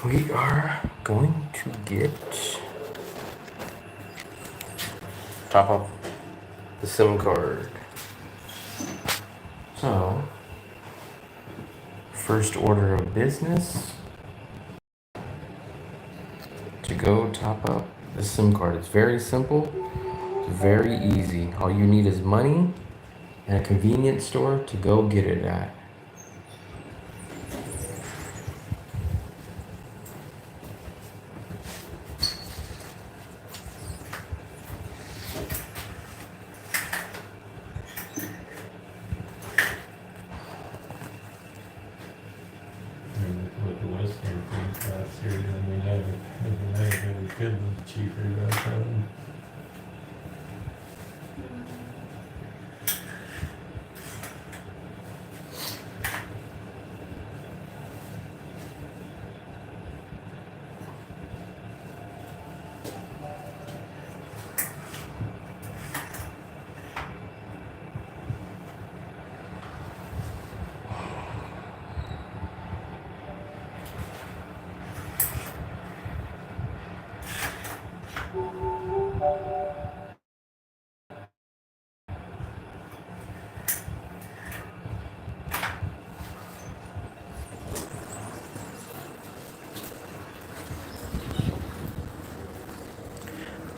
we are going to top up the SIM card. So, first order of business to go top up the SIM card. It's very simple, it's very easy. All you need is money and a convenience store to go get it at. With the Western things last year, then we had it, we could look cheaper that time.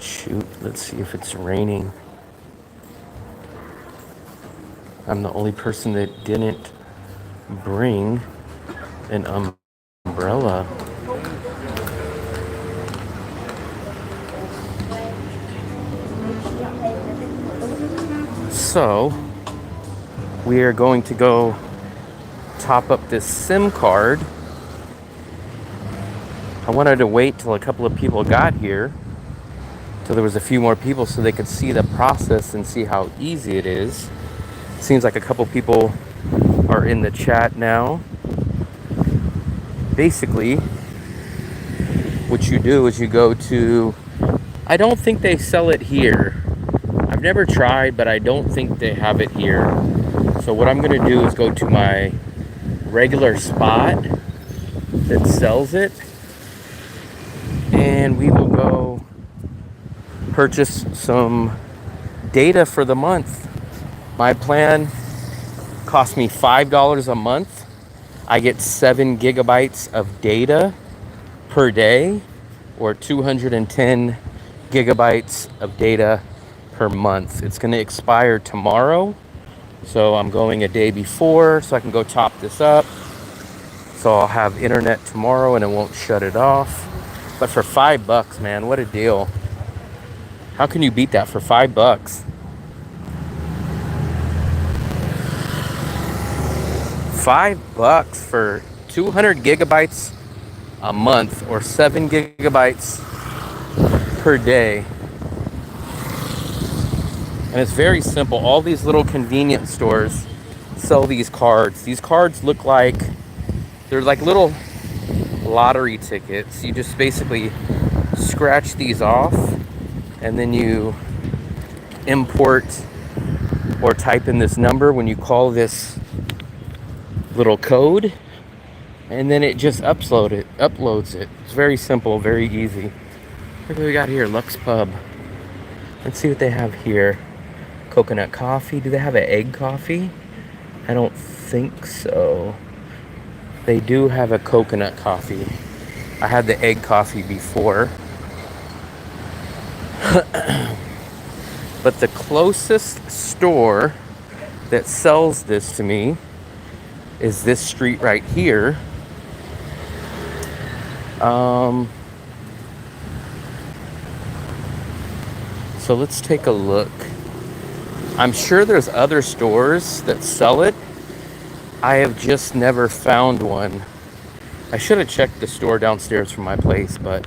Shoot, let's see if it's raining. I'm the only person that didn't bring an umbrella. So, we are going to go top up this SIM card. I wanted to wait till a couple of people got here, till there was a few more people so they could see the process and see how easy it is. Seems like a couple people are in the chat now. Basically, what you do is you go to, I don't think they sell it here. I've never tried, but I don't think they have it here. So what I'm gonna do is go to my regular spot that sells it, and we will go purchase some data for the month. My plan cost me $5 a month. I get 7 gigabytes of data per day, or 210 gigabytes of data per month. It's going to expire tomorrow, so I'm going a day before so I can go top this up. So I'll have internet tomorrow and it won't shut it off. But for $5, man, what a deal. How can you beat that for $5? $5 for 200 gigabytes a month, or 7 gigabytes per day. And it's very simple. All these little convenience stores sell these cards. These cards look like, they're like little lottery tickets. You just basically scratch these off and then you import or type in this number when you call this little code, and then it just uploads it. It's very simple, very easy. What do we got here? Lux Pub. Let's see what they have here. Coconut coffee. Do they have an egg coffee? I don't think so. They do have a coconut coffee. I had the egg coffee before. But the closest store that sells this to me is this street right here. So let's take a look. I'm sure there's other stores that sell it. I have just never found one. I should have checked the store downstairs from my place, but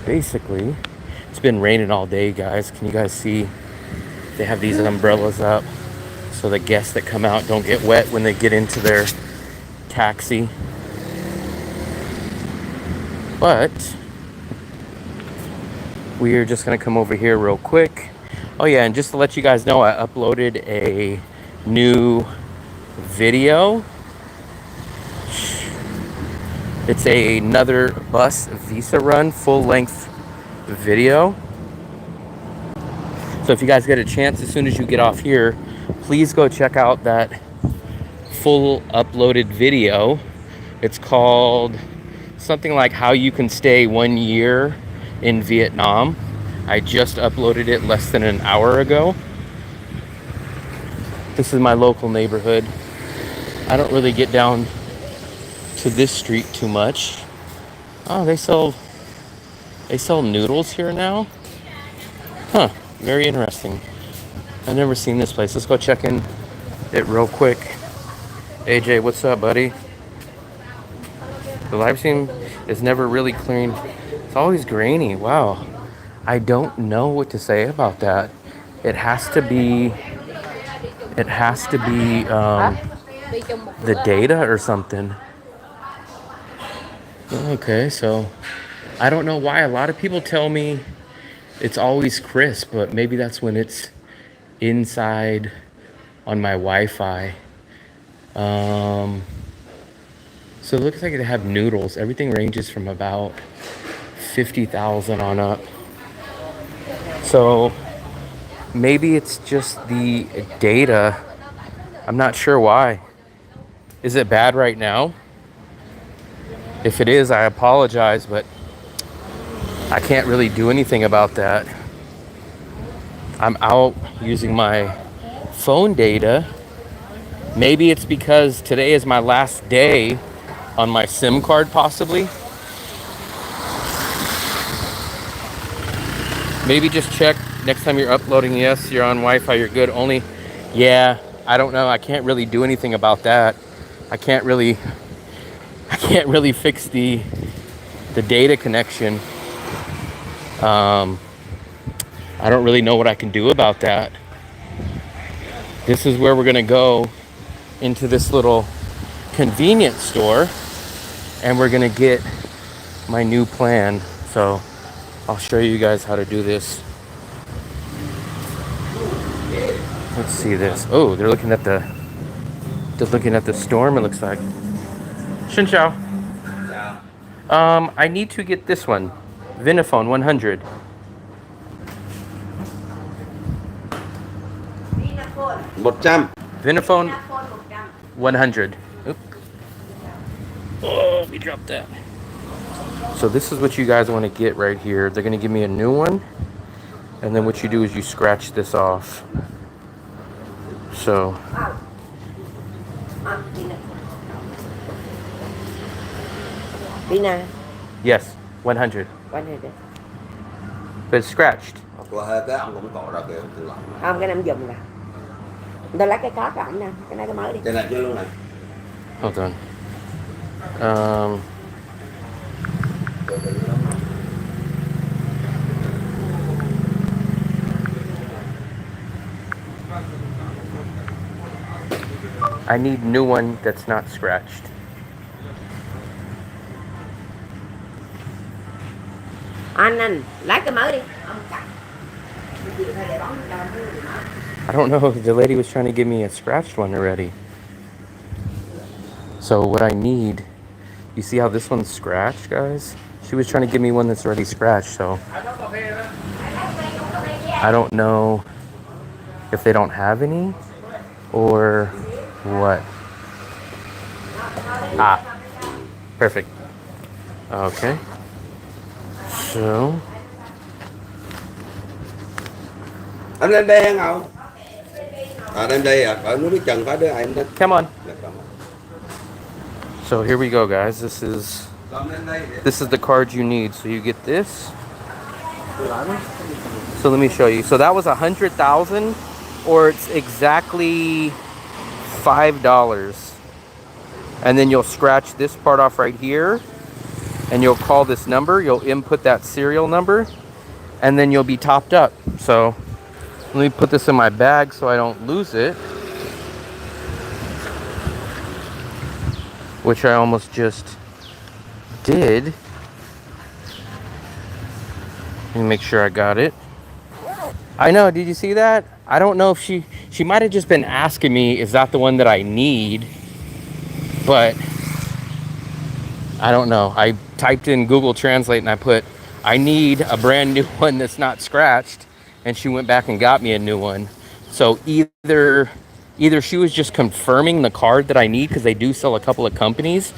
basically, it's been raining all day, guys. Can you guys see? They have these umbrellas up so the guests that come out don't get wet when they get into their taxi. But we are just gonna come over here real quick. Oh yeah, and just to let you guys know, I uploaded a new video. It's another bus visa run, full length video. So if you guys get a chance, as soon as you get off here, please go check out that full uploaded video. It's called something like How You Can Stay 1 Year in Vietnam. I just uploaded it less than an hour ago. This is my local neighborhood. I don't really get down to this street too much. Oh, they sell noodles here now? Huh, very interesting. I've never seen this place. Let's go check in it real quick. AJ, what's up, buddy? The live stream is never really clean. It's always grainy. Wow. I don't know what to say about that. It has to be the data or something. Okay, so I don't know why. A lot of people tell me it's always crisp, but maybe that's when it's inside on my Wi-Fi. So it looks like they have noodles. Everything ranges from about 50,000 on up. So maybe it's just the data. I'm not sure why. Is it bad right now? If it is, I apologize, but I can't really do anything about that. I'm out using my phone data. Maybe it's because today is my last day on my SIM card, possibly. Maybe just check next time you're uploading. Yes, you're on Wi-Fi, you're good. Only, yeah, I don't know. I can't really do anything about that. I can't really fix the data connection. I don't really know what I can do about that. This is where we're gonna go into this little convenience store, and we're gonna get my new plan. So I'll show you guys how to do this. Let's see this. Oh, they're looking at the storm, it looks like. Xin chào. I need to get this one. Vinaphone 100. Vinaphone 100. Oop. Oh, we dropped that. So this is what you guys want to get right here. They're going to give me a new one. And then what you do is you scratch this off. So. Yes, 100. 100. But it's scratched. Không, cái này em dùng nè. Tôi lấy cái có trọng nè, cái này cái mới đi. Cái này chơi luôn này. Hold on. I need new one that's not scratched. Anh lấy cái mới đi. I don't know. The lady was trying to give me a scratched one already. So what I need, you see how this one's scratched, guys? She was trying to give me one that's already scratched, so I don't know if they don't have any or what. Ah, perfect. Okay. So Anh lên đây hả Ngọc? Lên đây à, ở núi Trần phải đưa em đến. come on. So here we go, guys. This is the card you need. So you get this. So let me show you. So that was 100,000, or it's exactly $5. And then you'll scratch this part off right here, and you'll call this number. You'll input that serial number, and then you'll be topped up. So let me put this in my bag so I don't lose it, which I almost just did. Let me make sure I got it. I know, did you see that? I don't know if she might have just been asking me, is that the one that I need? But I don't know. I typed in Google Translate and I put, I need a brand new one that's not scratched. And she went back and got me a new one. So either she was just confirming the card that I need, because they do sell a couple of companies,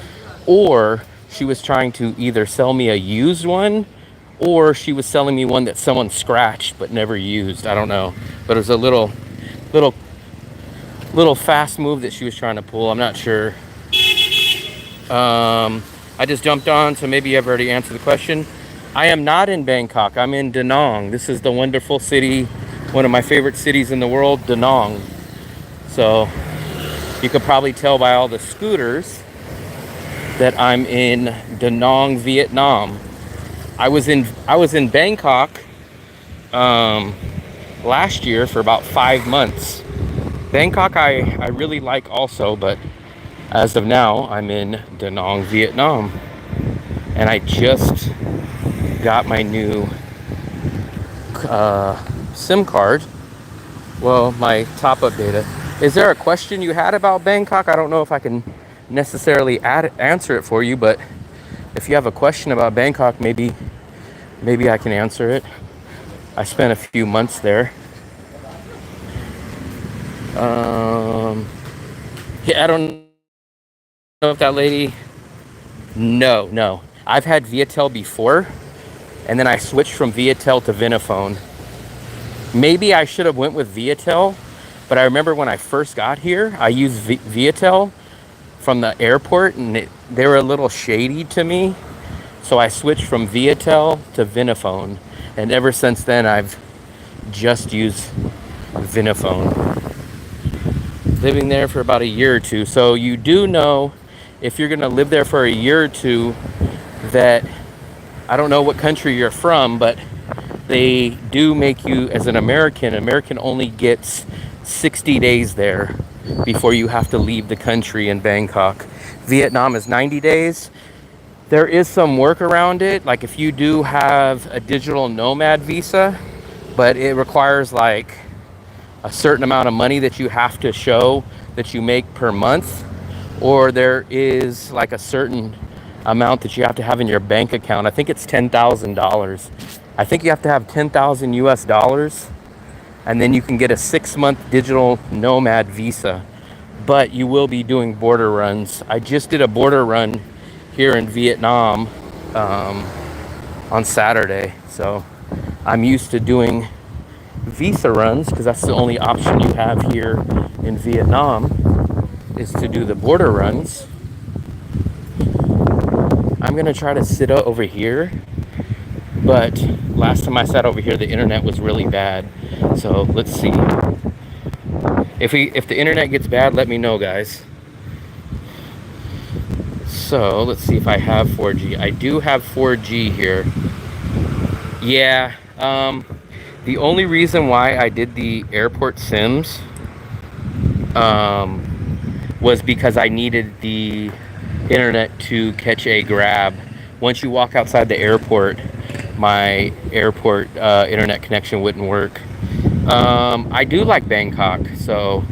or she was trying to either sell me a used one, or she was selling me one that someone scratched but never used. I don't know. But it was a little fast move that she was trying to pull. I'm not sure. I just jumped on, so maybe I've already answered the question. I am not in Bangkok. I'm in Da Nang. This is the wonderful city, one of my favorite cities in the world, Da Nang. So you could probably tell by all the scooters that I'm in Da Nang, Vietnam. I was in Bangkok last year for about 5 months. Bangkok I really like also, but as of now I'm in Da Nang, Vietnam. And I just got my new SIM card. Well, my top-up data. Is there a question you had about Bangkok? I don't know if I can necessarily answer it for you, but if you have a question about Bangkok, maybe I can answer it. I spent a few months there. Yeah, I don't know if that lady. No. I've had Viatel before, and then I switched from Viatel to Vinaphone. Maybe I should have went with Viatel, but I remember when I first got here, I used Viatel from the airport, and they were a little shady to me. So I switched from Viatel to Vinaphone, and ever since then I've just used Vinaphone. Living there for about a year or two. So you do know, if you're gonna live there for a year or two, that I don't know what country you're from, but they do make you, as an American only gets 60 days there before you have to leave the country in Bangkok. Vietnam is 90 days. There is some work around it, like if you do have a digital nomad visa, but it requires like a certain amount of money that you have to show that you make per month, or there is like a certain amount that you have to have in your bank account. I think it's $10,000. I think you have to have 10,000 US dollars, and then you can get a 6-month digital nomad visa. But you will be doing border runs. I just did a border run here in Vietnam on Saturday. So I'm used to doing visa runs, because that's the only option you have here in Vietnam, is to do the border runs. I'm gonna try to sit over here, but last time I sat over here the internet was really bad. So let's see. If the internet gets bad, let me know, guys. So let's see if I have 4G. I do have 4G here. Yeah. The only reason why I did the airport SIMs was because I needed the internet to catch a grab. Once you walk outside the airport, my airport internet connection wouldn't work. I do like Bangkok, so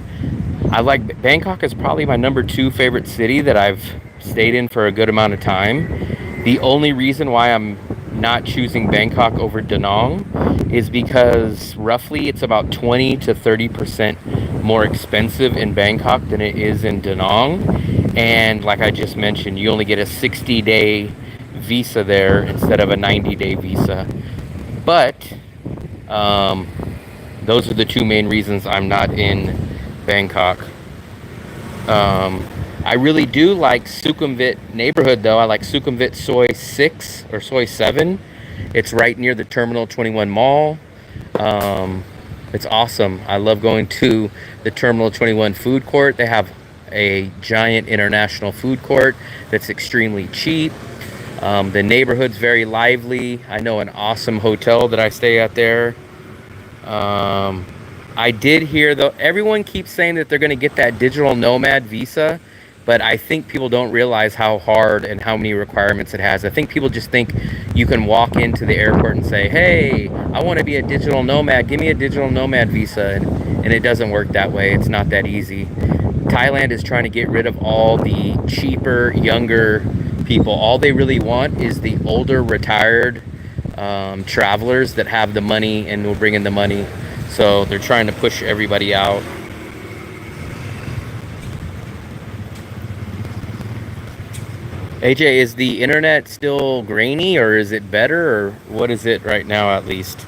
Bangkok is probably my number 2 favorite city that I've stayed in for a good amount of time. The only reason why I'm not choosing Bangkok over Da Nang is because roughly it's about 20 to 30% more expensive in Bangkok than it is in Da Nang. And like I just mentioned, you only get a 60-day visa there instead of a 90-day visa. But those are the 2 main reasons I'm not in Bangkok. I really do like Sukhumvit neighborhood, though. I like Sukhumvit Soi 6 or Soi 7. It's right near the Terminal 21 Mall. It's awesome. I love going to the Terminal 21 food court. They have a giant international food court that's extremely cheap. The neighborhood's very lively. I know an awesome hotel that I stay at there. I did hear, though, everyone keeps saying that they're going to get that digital nomad visa, but I think people don't realize how hard and how many requirements it has. I think people just think you can walk into the airport and say, hey, I want to be a digital nomad, give me a digital nomad visa, and it doesn't work that way. It's not that easy. Thailand is trying to get rid of all the cheaper, younger people. All they really want is the older retired travelers that have the money and will bring in the money. So they're trying to push everybody out. AJ, is the internet still grainy, or is it better, or what is it right now at least?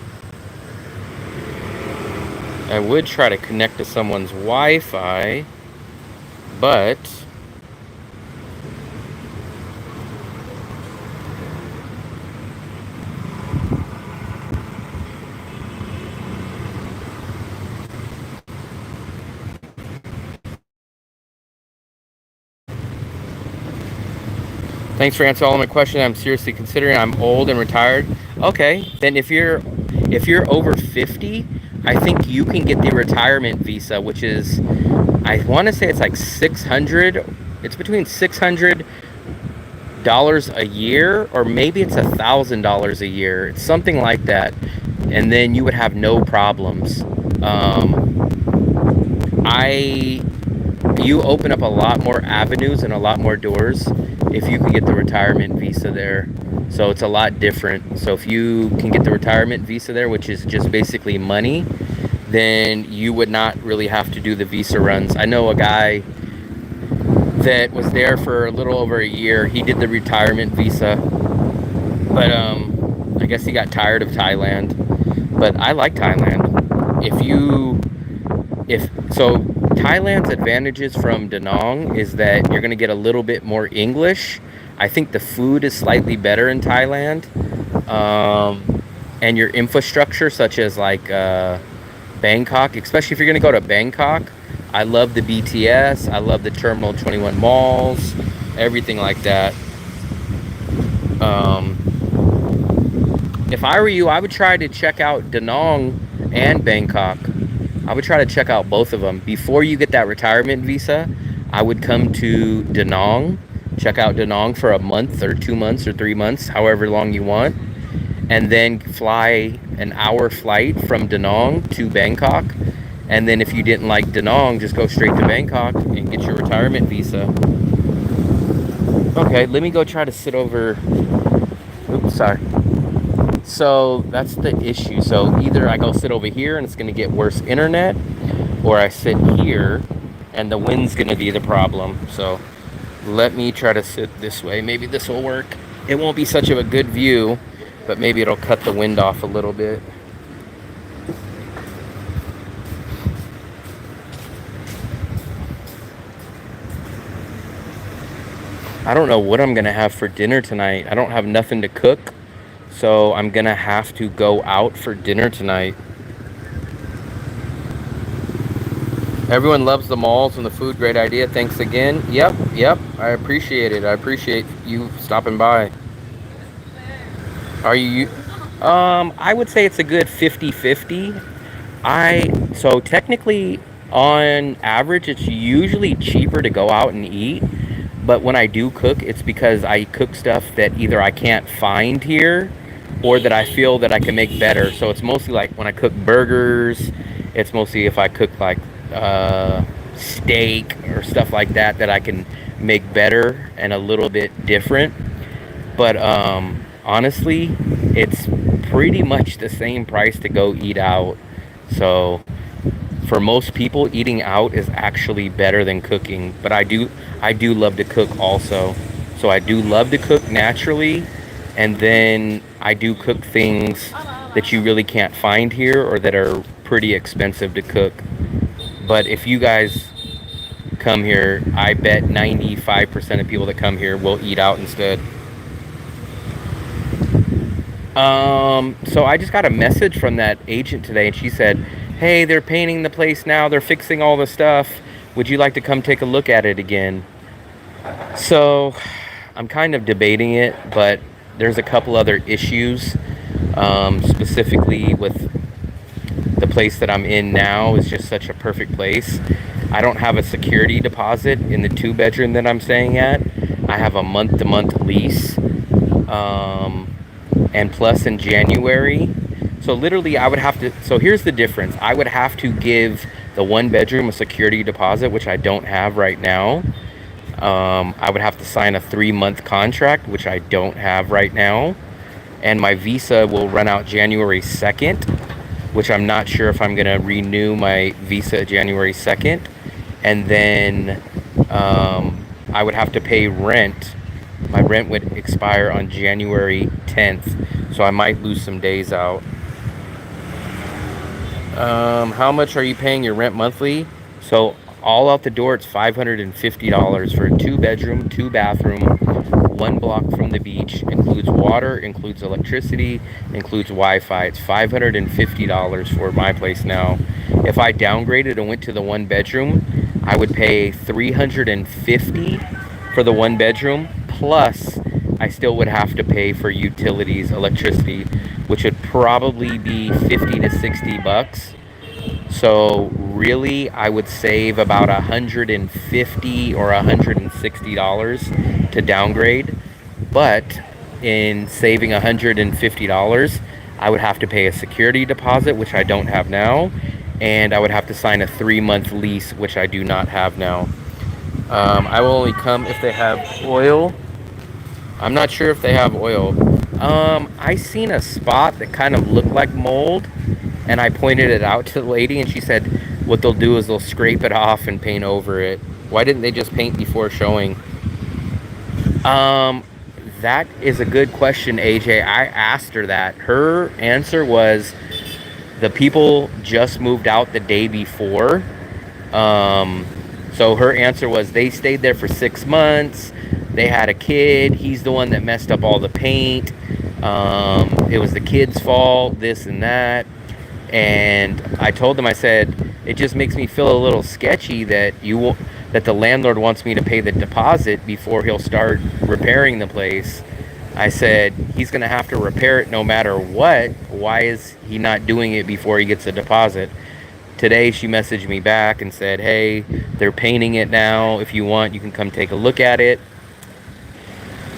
I would try to connect to someone's Wi-Fi, but thanks for answering all of my questions. I'm seriously considering. I'm old and retired. Okay, then if you're over 50, I think you can get the retirement visa, which is, I want to say it's like 600. It's between $600 a year, or maybe it's $1,000 a year. It's something like that, and then you would have no problems. You open up a lot more avenues and a lot more doors if you can get the retirement visa there. So it's a lot different. So if you can get the retirement visa there, which is just basically money, then you would not really have to do the visa runs. I know a guy that was there for a little over a year. He did the retirement visa, but I guess he got tired of Thailand. But I like Thailand. So Thailand's advantages from Da Nang is that you're going to get a little bit more English. I think the food is slightly better in Thailand, and your infrastructure, such as like Bangkok, especially if you're going to go to Bangkok. I love the BTS. I love the Terminal 21 malls, everything like that. If I were you, I would try to check out Da Nang and Bangkok. I would try to check out both of them. Before you get that retirement visa, I would come to Da Nang, check out Da Nang for a month or 2 months or 3 months, however long you want, and then fly an hour flight from Da Nang to Bangkok. And then if you didn't like Da Nang, just go straight to Bangkok and get your retirement visa. Okay, let me go try to sit over. Oops, sorry. So that's the issue. So either I go sit over here and it's going to get worse internet, or I sit here and the wind's going to be the problem. So let me try to sit this way. Maybe this will work. It won't be such a good view, but maybe it'll cut the wind off a little bit. I don't know what I'm going to have for dinner tonight. I don't have nothing to cook, so I'm going to have to go out for dinner tonight. Everyone loves the malls and the food. Great idea. Thanks again. Yep. I appreciate it. I appreciate you stopping by. Are you... I would say it's a good 50-50. So technically, on average, it's usually cheaper to go out and eat. But when I do cook, it's because I cook stuff that either I can't find here or that I feel that I can make better. So it's mostly like when I cook burgers, it's mostly if I cook like steak or stuff like that I can make better and a little bit different. But honestly, it's pretty much the same price to go eat out. So for most people, eating out is actually better than cooking. But I do love to cook also. So I do love to cook naturally, and then I do cook things that you really can't find here or that are pretty expensive to cook. But if you guys come here, I bet 95% of people that come here will eat out instead. So I just got a message from that agent today, and she said, hey, they're painting the place now, they're fixing all the stuff, would you like to come take a look at it again? So I'm kind of debating it, but there's a couple other issues, specifically with the place that I'm in now is just such a perfect place. I don't have a security deposit in the 2-bedroom that I'm staying at. I have a month-to-month lease, and plus in January. So literally I would have to, so here's the difference. I would have to give the 1-bedroom a security deposit, which I don't have right now. I would have to sign a 3-month contract, which I don't have right now. And my visa will run out January 2nd, which I'm not sure if I'm going to renew my visa January 2nd. And then I would have to pay rent. My rent would expire on January 10th, so I might lose some days out. How much are you paying your rent monthly? So all out the door, it's $550 for a 2-bedroom, 2-bathroom, 1 block from the beach. Includes water, includes electricity, includes Wi-Fi. It's $550 for my place now. If I downgraded and went to the 1-bedroom, I would pay $350 for the 1-bedroom, plus I still would have to pay for utilities, electricity, which would probably be 50 to 60 bucks. So really, I would save about $150 or $160 to downgrade. But in saving $150, I would have to pay a security deposit, which I don't have now, and I would have to sign a 3-month lease, which I do not have now. I will only come if they have oil. I'm not sure if they have oil. I seen a spot that kind of looked like mold, and I pointed it out to the lady, and she said what they'll do is they'll scrape it off and paint over it. Why didn't they just paint before showing? That is a good question, AJ. I asked her that. Her answer was the people just moved out the day before. So her answer was they stayed there for 6 months. They had a kid. He's the one that messed up all the paint. It was the kid's fault, this and that. And I told them, I said, it just makes me feel a little sketchy that that the landlord wants me to pay the deposit before he'll start repairing the place. I said, he's going to have to repair it no matter what. Why is he not doing it before he gets a deposit? Today she messaged me back and said, hey, they're painting it now. If you want, you can come take a look at it.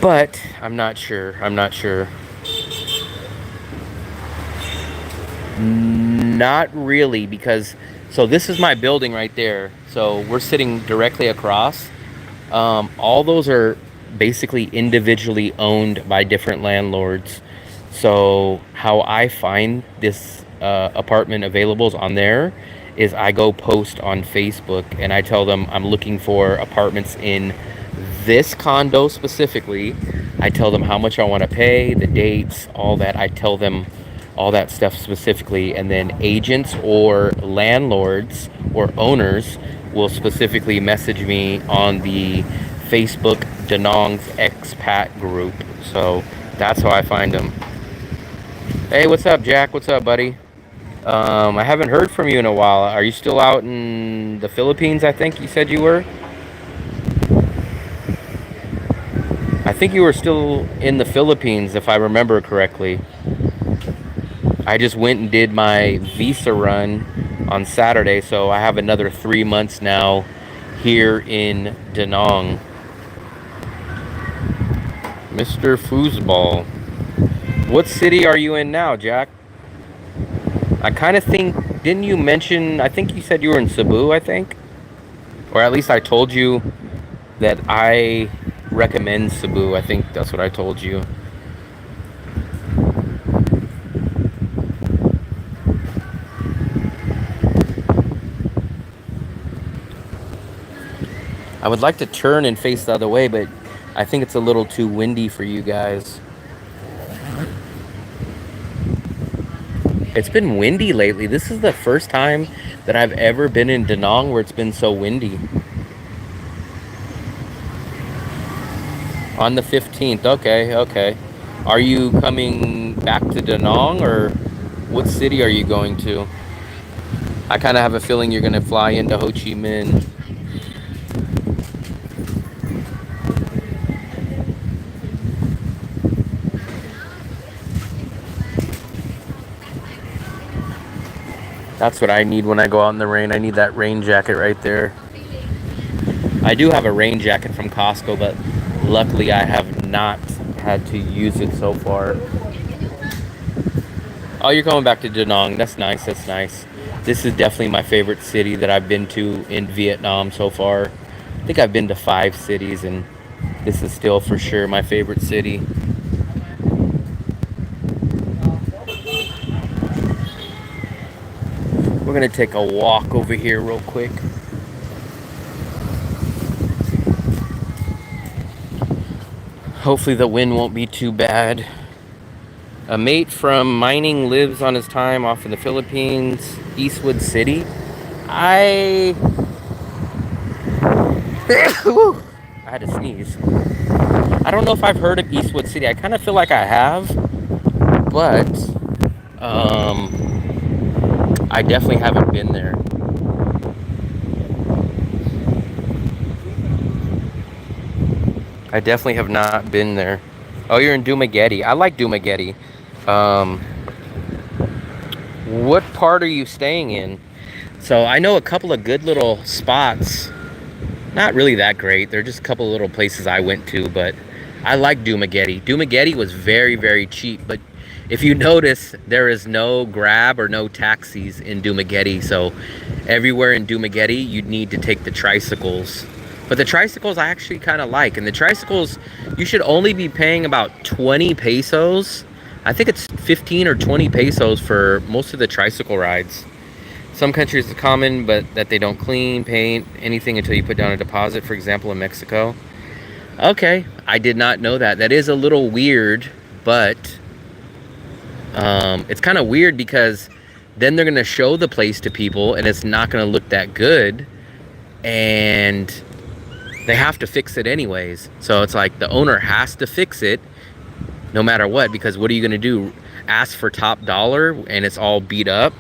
But I'm not sure. Not really, because so this is my building right there. So we're sitting directly across. All those are basically individually owned by different landlords. So how I find this apartment available on there is I go post on Facebook and I tell them I'm looking for apartments in this condo specifically. I tell them how much I want to pay, the dates, all that. I tell them all that stuff specifically, and then agents or landlords or owners will specifically message me on the Facebook Denong's expat group. So that's how I find them. Hey, what's up, Jack? What's up, buddy? I haven't heard from you in a while. Are you still out in the Philippines? I think you said you were. I think you were still in the Philippines, if I remember correctly. I just went and did my visa run on Saturday, so I have another 3 months now here in Danong. Mr. Foosball. What city are you in now, Jack? I kind of think, didn't you mention, I think you said you were in Cebu, I think? Or at least I told you that I recommend Cebu. I think that's what I told you. I would like to turn and face the other way, but I think it's a little too windy for you guys. It's been windy lately. This is the first time that I've ever been in Danong where it's been so windy. On the 15th, okay. Are you coming back to Danong, or what city are you going to? I kind of have a feeling you're going to fly into Ho Chi Minh. That's what I need when I go out in the rain. I need that rain jacket right there. I do have a rain jacket from Costco, but luckily I have not had to use it so far. Oh, you're going back to Danong. That's nice. This is definitely my favorite city that I've been to in Vietnam so far. think I've been to 5 cities, and this is still for sure my favorite city. We're gonna take a walk over here real quick. Hopefully the wind won't be too bad. A mate from mining lives on his time off in the Philippines, Eastwood City. I had to sneeze. I don't know if I've heard of Eastwood City. I kind of feel like I have, but I definitely haven't been there. I definitely have not been there. Oh, you're in Dumaguete. I like Dumaguete. What part are you staying in? So I know a couple of good little spots. Not really that great. They're just a couple of little places I went to, but I like Dumaguete. Dumaguete was very, very cheap, but if you notice, there is no Grab or no taxis in Dumaguete. So everywhere in Dumaguete, you'd need to take the tricycles. But the tricycles I actually kind of like. And the tricycles, you should only be paying about 20 pesos. I think it's 15 or 20 pesos for most of the tricycle rides. Some countries it's common, but that they don't clean, paint, anything until you put down a deposit, for example, in Mexico. Okay, I did not know that. That is a little weird, but it's kind of weird because then they're going to show the place to people and it's not going to look that good. And they have to fix it anyways. So it's like the owner has to fix it no matter what, because what are you going to do? Ask for top dollar and it's all beat up?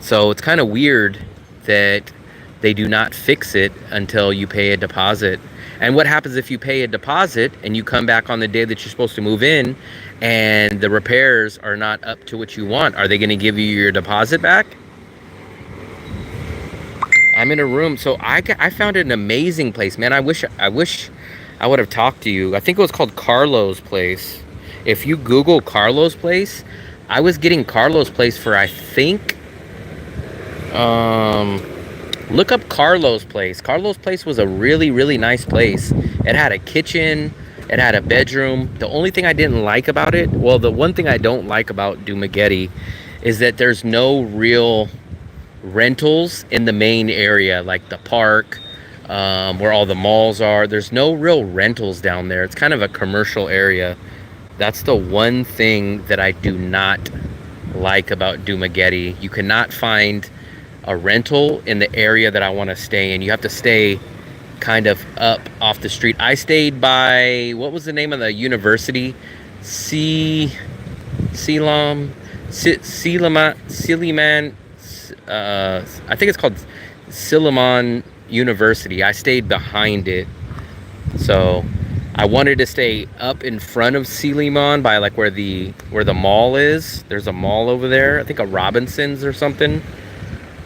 So it's kind of weird that they do not fix it until you pay a deposit. And what happens if you pay a deposit and you come back on the day that you're supposed to move in and the repairs are not up to what you want? Are they going to give you your deposit back? I'm in a room. So I found an amazing place, man. I wish I would have talked to you. I think it was called Carlo's Place. If you Google Carlo's Place, I was getting Carlo's Place for, I think, look up Carlo's Place. Carlo's Place was a really, really nice place. It had a kitchen, it had a bedroom. The only thing I didn't like about it, well, the one thing I don't like about Dumaguete is that there's no real rentals in the main area, like the park, where all the malls are. There's no real rentals down there. It's kind of a commercial area. That's the one thing that I do not like about Dumaguete. You cannot find a rental in the area that I want to stay in. You have to stay kind of up off the street. I stayed by, what was the name of the university? Siliman, I think it's called Silliman University. I stayed behind it. So I wanted to stay up in front of Silliman by like where the mall is. There's a mall over there. I think a Robinson's or something.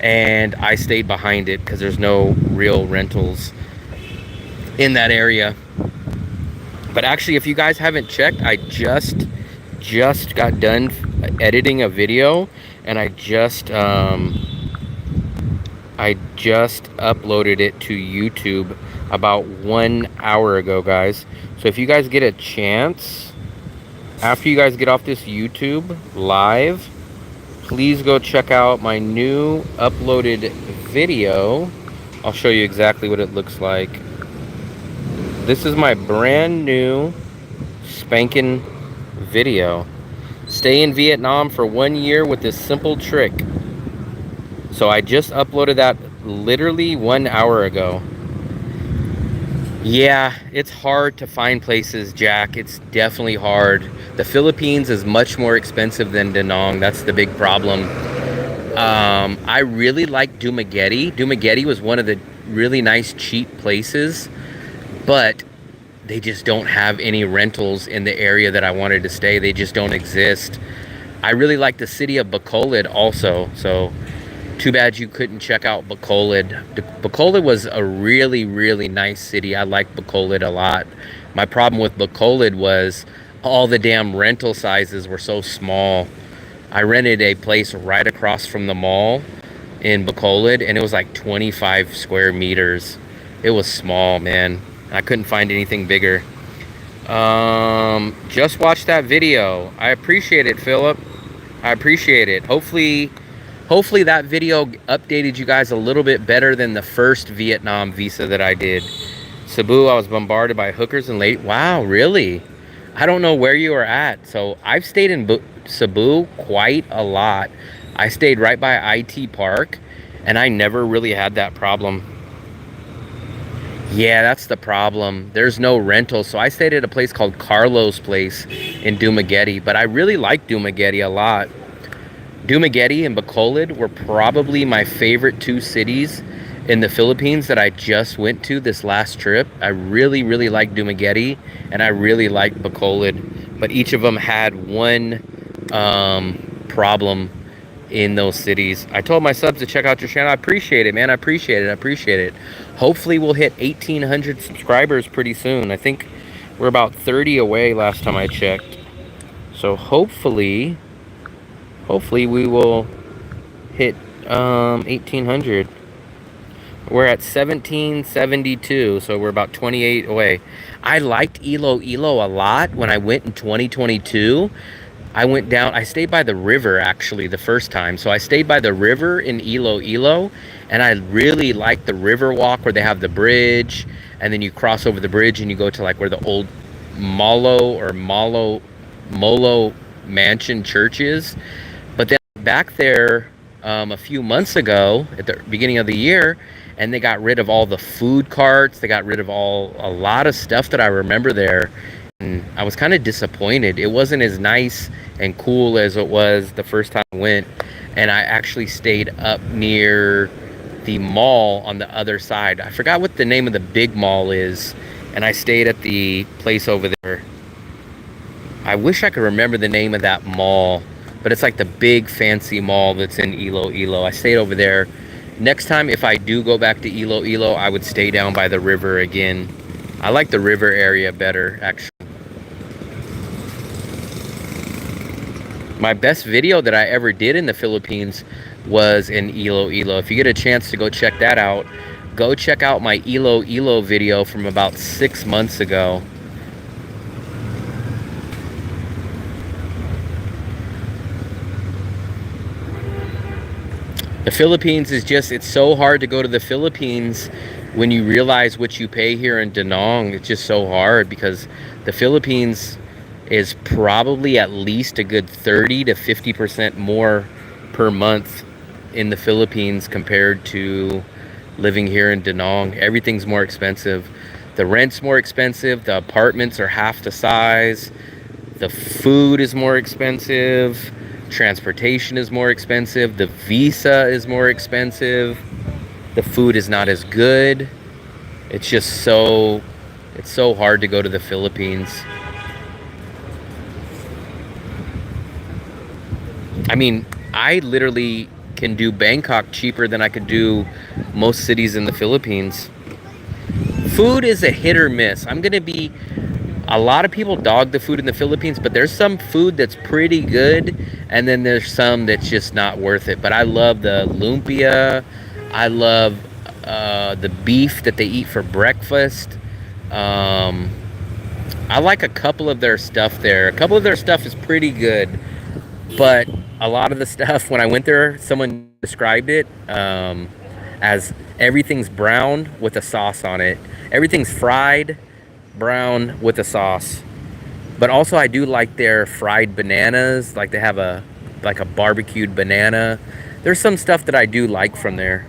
And I stayed behind it because there's no real rentals in that area. But actually, if you guys haven't checked, I just got done editing a video, and I just uploaded it to YouTube about 1 hour ago, guys. So if you guys get a chance, after you guys get off this YouTube live, please go check out my new uploaded video. I'll show you exactly what it looks like. This is my brand new spanking video. Stay in Vietnam for 1 year with this simple trick. So I just uploaded that literally 1 hour ago. Yeah, it's hard to find places, Jack. It's definitely hard. The Philippines is much more expensive than Da Nang. That's the big problem. I really like Dumaguete. Dumaguete was one of the really nice, cheap places, but they just don't have any rentals in the area that I wanted to stay. They just don't exist. I really like the city of Bacolod also. So too bad you couldn't check out Bacolod. Bacolod was a really, really nice city. I like Bacolod a lot. My problem with Bacolod was all the damn rental sizes were so small. I rented a place right across from the mall in Bacolod, and it was like 25 square meters. It was small, man. I couldn't find anything bigger. Just watched that video. I appreciate it, Philip. I appreciate it. Hopefully that video updated you guys a little bit better than the first Vietnam visa that I did. Cebu, I was bombarded by hookers and late. Wow, really? I don't know where you are at. So I've stayed in Cebu quite a lot. I stayed right by IT Park, and I never really had that problem. Yeah, that's the problem. There's no rental. So I stayed at a place called Carlos Place in Dumaguete, but I really like Dumaguete a lot. Dumaguete and Bacolod were probably my favorite two cities in the Philippines that I just went to this last trip. I really, really like Dumaguete, and I really like Bacolod, but each of them had one problem in those cities. I told my subs to check out your channel. I appreciate it, man. I appreciate it. I appreciate it. Hopefully we'll hit 1,800 subscribers pretty soon. I think we're about 30 away last time I checked. So hopefully we will hit 1,800. We're at 1,772, so we're about 28 away. I liked Iloilo a lot when I went in 2022. I stayed by the river actually the first time. So I stayed by the river in Iloilo, and I really liked the river walk where they have the bridge, and then you cross over the bridge and you go to like where the old Molo mansion church is. But then back there a few months ago at the beginning of the year, and they got rid of all the food carts. They got rid of a lot of stuff that I remember there. And I was kind of disappointed. It wasn't as nice and cool as it was the first time I went. And I actually stayed up near the mall on the other side. I forgot what the name of the big mall is. And I stayed at the place over there. I wish I could remember the name of that mall, but it's like the big fancy mall that's in Iloilo. I stayed over there. Next time, if I do go back to Iloilo, I would stay down by the river again. I like the river area better, actually. My best video that I ever did in the Philippines was in Iloilo. If you get a chance to go check that out, go check out my Iloilo video from about 6 months ago. The Philippines is just, it's so hard to go to the Philippines when you realize what you pay here in Da Nang. It's just so hard because the Philippines is probably at least a good 30 to 50% more per month in the Philippines compared to living here in Da Nang. Everything's more expensive. The rent's more expensive. The apartments are half the size. The food is more expensive. Transportation is more expensive. The visa is more expensive. The food is not as good. It's just so hard to go to the Philippines. I mean, I literally can do Bangkok cheaper than I could do most cities in the Philippines. Food is a hit or miss. A lot of people dog the food in the Philippines, but there's some food that's pretty good, and then there's some that's just not worth it. But I love the lumpia. I love the beef that they eat for breakfast. I like a couple of their stuff there. A couple of their stuff is pretty good, but a lot of the stuff, when I went there, someone described it as everything's brown with a sauce on it. Everything's fried, brown with a sauce. But also I do like their fried bananas. Like they have a barbecued banana. There's some stuff that I do like from there.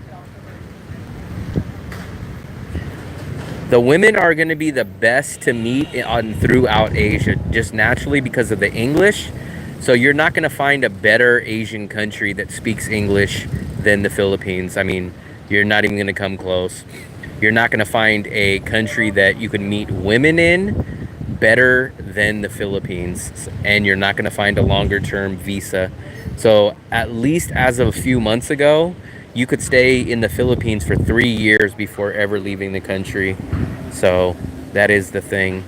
The women are going to be the best to meet throughout Asia, just naturally because of the English. So you're not going to find a better Asian country that speaks English than the Philippines. I mean, you're not even going to come close. You're not going to find a country that you can meet women in better than the Philippines. And you're not going to find a longer term visa. So at least as of a few months ago, you could stay in the Philippines for 3 years before ever leaving the country. So that is the thing.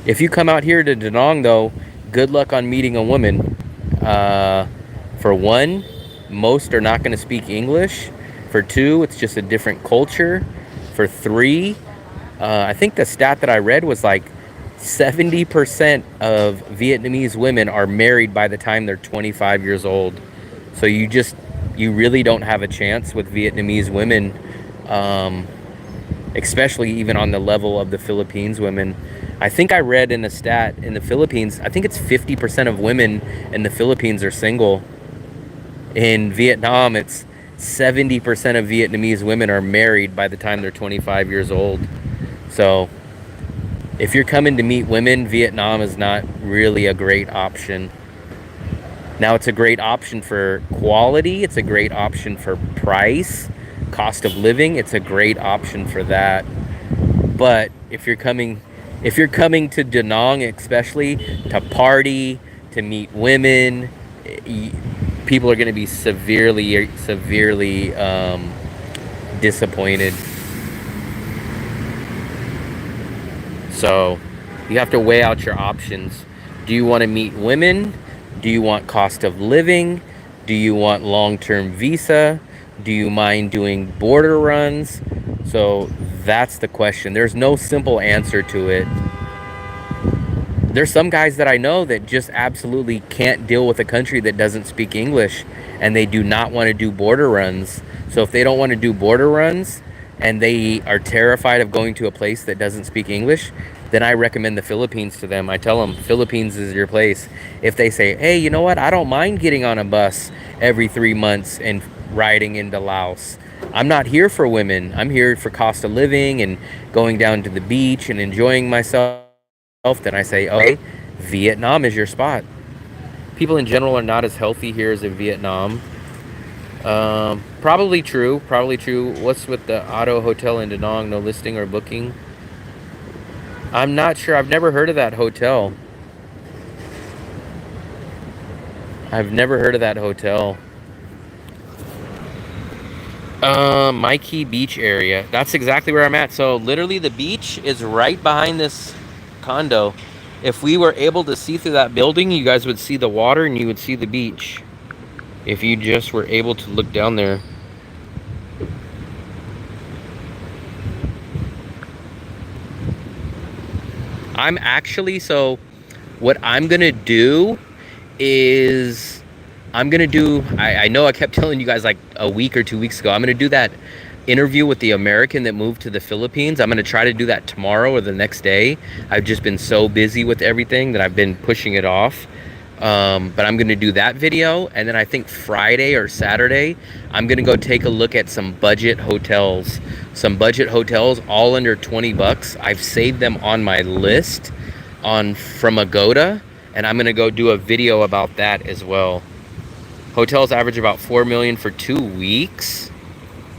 If you come out here to Da Nang though, good luck on meeting a woman. For one, most are not going to speak English. For two, it's just a different culture. For 3, I think the stat that I read was like 70% of Vietnamese women are married by the time they're 25 years old. So you really don't have a chance with Vietnamese women, especially even on the level of the Philippines women. I think I read in a stat in the Philippines, I think it's 50% of women in the Philippines are single. In Vietnam, it's 70% of Vietnamese women are married by the time they're 25 years old. So if you're coming to meet women, Vietnam is not really a great option. Now, it's a great option for quality. It's a great option for price, cost of living. It's a great option for that. But if you're coming to Da Nang, especially to party, to meet women, people are going to be severely disappointed. So you have to weigh out your options. Do you want to meet women? Do you want cost of living? Do you want long-term visa? Do you mind doing border runs? So that's the question. There's no simple answer to it. There's some guys that I know that just absolutely can't deal with a country that doesn't speak English, and they do not want to do border runs. So if they don't want to do border runs and they are terrified of going to a place that doesn't speak English, then I recommend the Philippines to them. I tell them Philippines is your place. If they say, hey, you know what? I don't mind getting on a bus every 3 months and riding into Laos. I'm not here for women. I'm here for cost of living and going down to the beach and enjoying myself. Then I say, okay, Vietnam is your spot. People in general are not as healthy here as in Vietnam. Probably true. Probably true. What's with the auto hotel in Da Nang? No listing or booking? I'm not sure. I've never heard of that hotel. I've never heard of that hotel. My Key Beach area. That's exactly where I'm at. So literally the beach is right behind this condo. If we were able to see through that building, you guys would see the water and you would see the beach. If you just were able to look down there. So what I'm gonna do is I know I kept telling you guys like a week or 2 weeks ago, I'm gonna do that interview with the American that moved to the Philippines. I'm gonna try to do that tomorrow or the next day. I've just been so busy with everything that I've been pushing it off. But I'm gonna do that video, and then I think Friday or Saturday I'm gonna go take a look at some budget hotels. All under 20 bucks. I've saved them on my list from Agoda, and I'm gonna go do a video about that as well. Hotels average about 4 million for 2 weeks.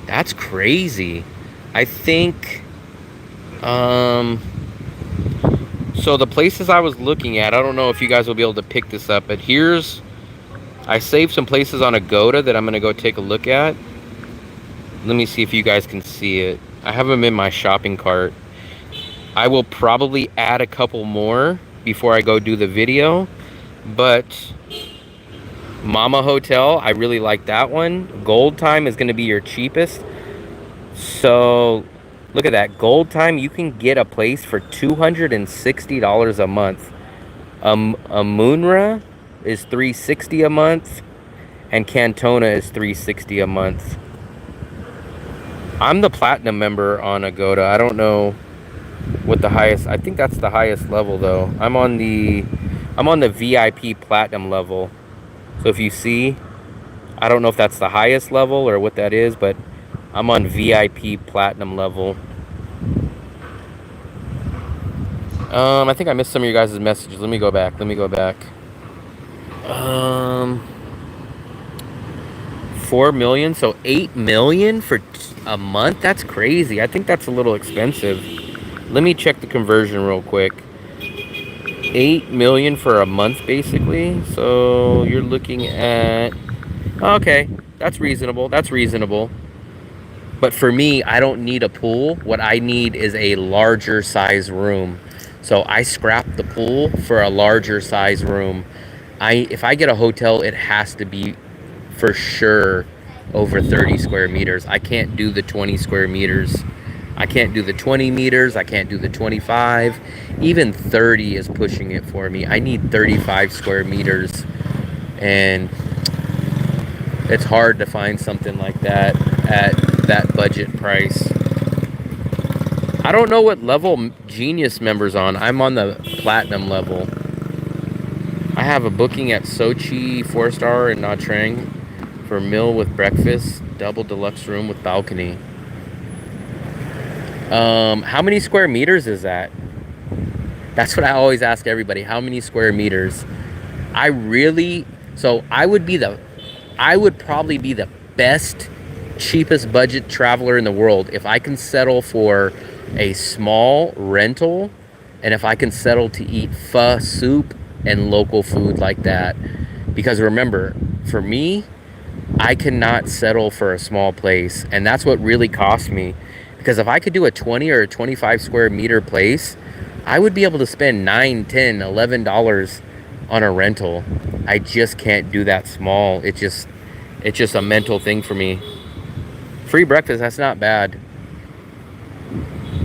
That's crazy. I think so the places I was looking at, I don't know if you guys will be able to pick this up, but I saved some places on Agoda that I'm gonna go take a look at. Let me see if you guys can see it. I have them in my shopping cart. I will probably add a couple more before I go do the video, but Mama Hotel, I really like that one. Gold Time is going to be your cheapest. So look at that. Gold Time, you can get a place for $260 a month. Amunra is $360 a month, and Cantona is $360 a month. I'm the platinum member on Agoda. I don't know what the highest. I think that's the highest level though. I'm on the VIP platinum level. So if you see, I don't know if that's the highest level or what that is, but I'm on VIP platinum level. I think I missed some of your guys' messages. Let me go back. 4 million, so 8 million for a month? That's crazy. I think that's a little expensive. Let me check the conversion real quick. 8 million for a month basically. So you're looking at, okay, that's reasonable. But for me, I don't need a pool. What I need is a larger size room. So I scrapped the pool for a larger size room. If I get a hotel, it has to be for sure over 30 square meters. I can't do the 20 square meters. I can't do the 20 meters. I can't do the 25. Even 30 is pushing it for me. I need 35 square meters. And it's hard to find something like that at that budget price. I don't know what level Genius member's on. I'm on the platinum level. I have a booking at Sochi 4-star in Nha Trang for a meal with breakfast, double deluxe room with balcony. How many square meters is that? That's what I always ask everybody. How many square meters? I would probably be the best, cheapest budget traveler in the world if I can settle for a small rental and if I can settle to eat pho soup and local food like that. Because remember, for me, I cannot settle for a small place, and that's what really cost me. Because if I could do a 20 or a 25 square meter place, I would be able to spend $9, $10, $11 on a rental. I just can't do that small. It's just a mental thing for me. Free breakfast, that's not bad.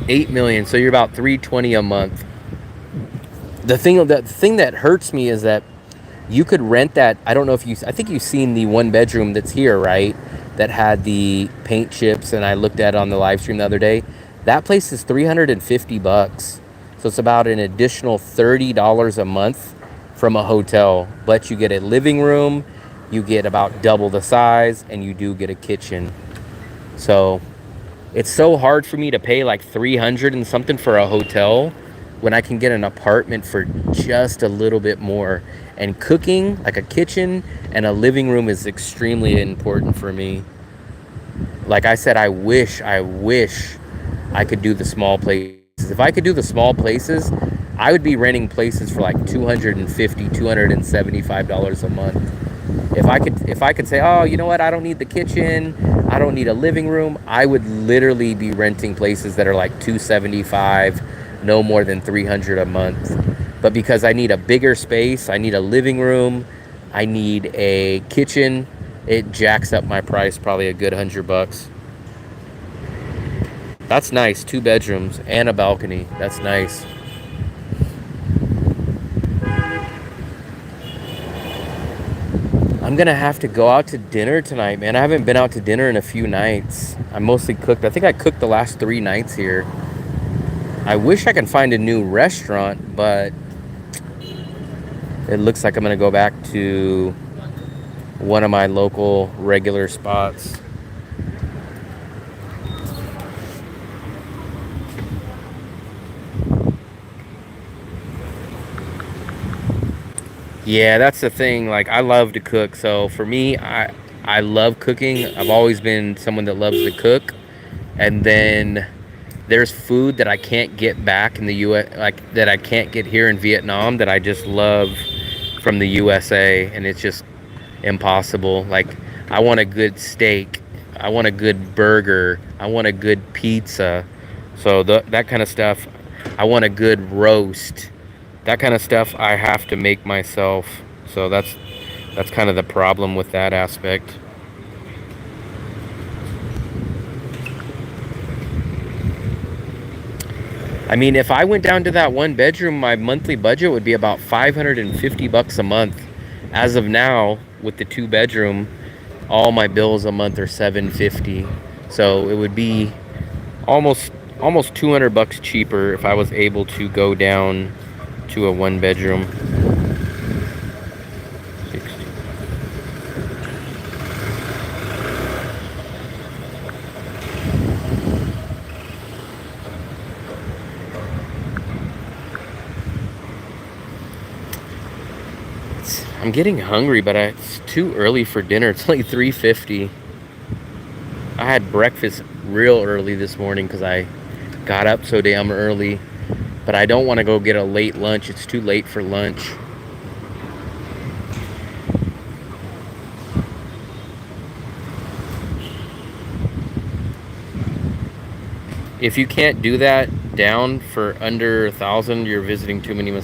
8 million, so you're about 320 a month. The thing that hurts me is that you could rent that. I don't know if I think you've seen the one bedroom that's here, right? That had the paint chips, and I looked at it on the live stream the other day. That place is $350. So it's about an additional $30 a month from a hotel. But you get a living room, you get about double the size, and you do get a kitchen. So it's so hard for me to pay like 300 and something for a hotel when I can get an apartment for just a little bit more. And cooking, like a kitchen and a living room, is extremely important for me. Like I said, I wish I could do the small places. If I could do the small places, I would be renting places for like $250, $275 a month. If I could say, oh, you know what, I don't need the kitchen, I don't need a living room, I would literally be renting places that are like $275, no more than $300 a month. But because I need a bigger space, I need a living room, I need a kitchen, it jacks up my price probably a good $100. That's nice. 2 bedrooms and a balcony. That's nice. I'm gonna have to go out to dinner tonight, man. I haven't been out to dinner in a few nights. I mostly cooked. I think I cooked the last 3 nights here. I wish I could find a new restaurant, but it looks like I'm gonna go back to one of my local regular spots. Yeah, that's the thing. Like, I love to cook. So for me, I love cooking. I've always been someone that loves to cook. And then there's food that I can't get back in the US, like that I can't get here in Vietnam, that I just love from the USA, and it's just impossible. Like, I want a good steak, I want a good burger, I want a good pizza. So that kind of stuff. I want a good roast. That kind of stuff I have to make myself. So that's kind of the problem with that aspect. I mean, if I went down to that 1 bedroom, my monthly budget would be about $550 a month. As of now, with the 2 bedroom, all my bills a month are $750. So it would be almost $200 cheaper if I was able to go down to a 1 bedroom. I'm getting hungry, but it's too early for dinner. It's like 3:50. I had breakfast real early this morning because I got up so damn early. But I don't want to go get a late lunch. It's too late for lunch. If you can't do that down for under 1,000, you're visiting too many.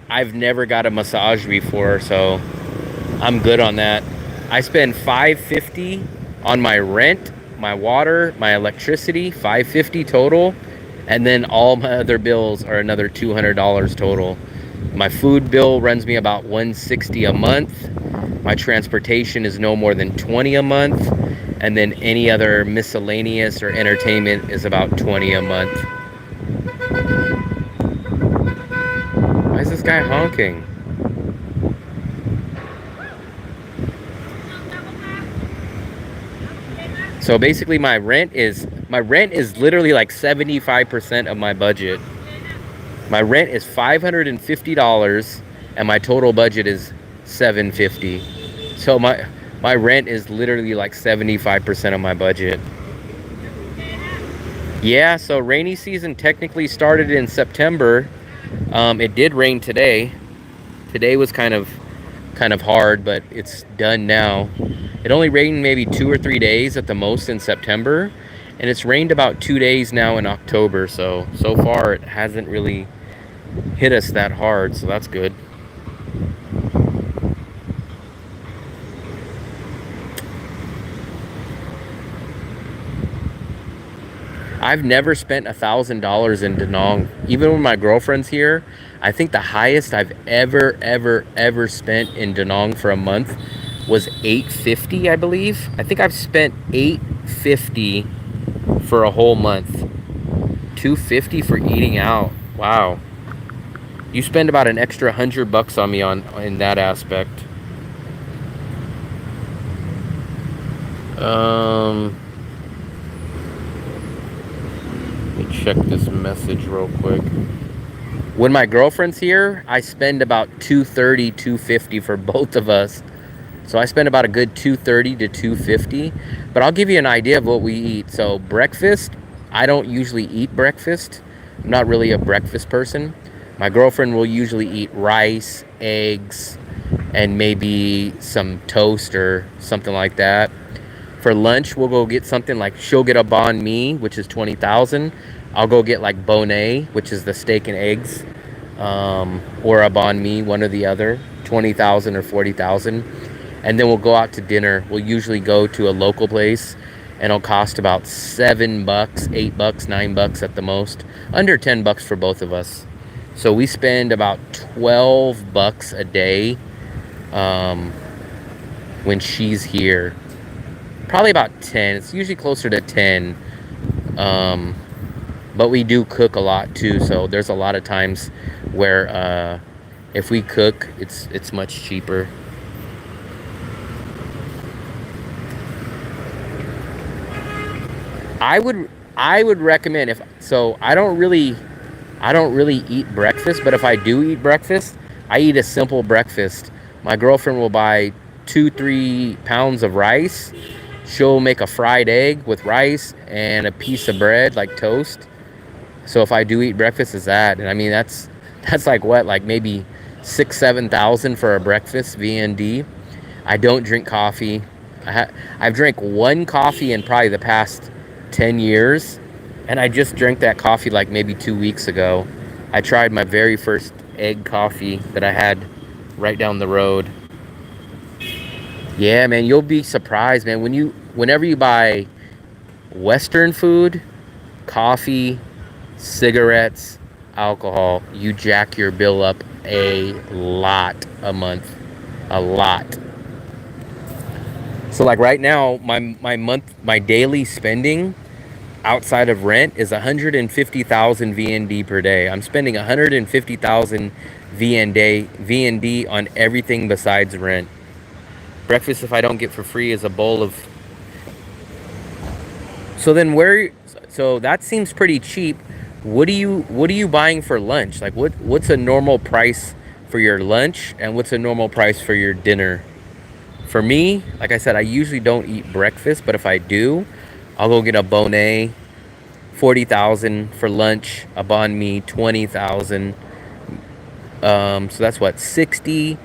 I've never got a massage before, so I'm good on that. I spend $550 on my rent, my water, my electricity, $550 total, and then all my other bills are another $200 total. My food bill runs me about $160 a month. My transportation is no more than $20 a month, and then any other miscellaneous or entertainment is about $20 a month. Why is this guy honking? So basically my rent is literally like 75% of my budget. My rent is $550 and my total budget is $750. So my rent is literally like 75% of my budget. Yeah, so rainy season technically started in September. It did rain today. Today was kind of hard, but it's done now. It only rained maybe 2 or 3 days at the most in September, and it's rained about 2 days now in October. So far it hasn't really hit us that hard, so that's good. I've never spent $1,000 in Da Nang. Even when my girlfriend's here, I think the highest I've ever spent in Da Nang for a month was $850, I believe. I think I've spent $850 for a whole month. $250 for eating out. Wow. You spend about an extra $100 on me in that aspect. Let me check this message real quick. When my girlfriend's here, I spend about $230, $250 for both of us. So I spend about a good $230 to $250. But I'll give you an idea of what we eat. So breakfast, I don't usually eat breakfast. I'm not really a breakfast person. My girlfriend will usually eat rice, eggs, and maybe some toast or something like that. For lunch, we'll go get something like, she'll get a banh mi, which is $20,000. I'll go get like bonnet, which is the steak and eggs, or a banh mi, one or the other, $20,000 or $40,000. And then we'll go out to dinner. We'll usually go to a local place, and it'll cost about $7, $8, $9 at the most, under $10 for both of us. So we spend about $12 a day when she's here. Probably about 10. It's usually closer to 10. But we do cook a lot too, so there's a lot of times where if we cook, it's much cheaper. I would recommend, I don't really eat breakfast, but if I do eat breakfast, I eat a simple breakfast. My girlfriend will buy 2-3 pounds of rice. She'll make a fried egg with rice and a piece of bread, like toast. So if I do eat breakfast, it's that. And I mean, that's like what, like maybe $6,000-$7,000 for a breakfast VND. I don't drink coffee. I've drank one coffee in probably the past 10 years, and I just drank that coffee like maybe 2 weeks ago. I tried my very first egg coffee that I had right down the road. Yeah, man, you'll be surprised, man. Whenever you buy Western food, coffee, cigarettes, alcohol, you jack your bill up a lot a month. A lot. So like right now, my daily spending outside of rent is 150,000 VND per day. I'm spending 150,000 VND on everything besides rent. Breakfast, if I don't get for free, is a bowl of... So that seems pretty cheap. What are you buying for lunch? Like what's a normal price for your lunch, and what's a normal price for your dinner? For me, like I said, I usually don't eat breakfast, but if I do, I'll go get a bonnet, $40,000 for lunch, a banh mi, $20,000. So that's what, $60,000.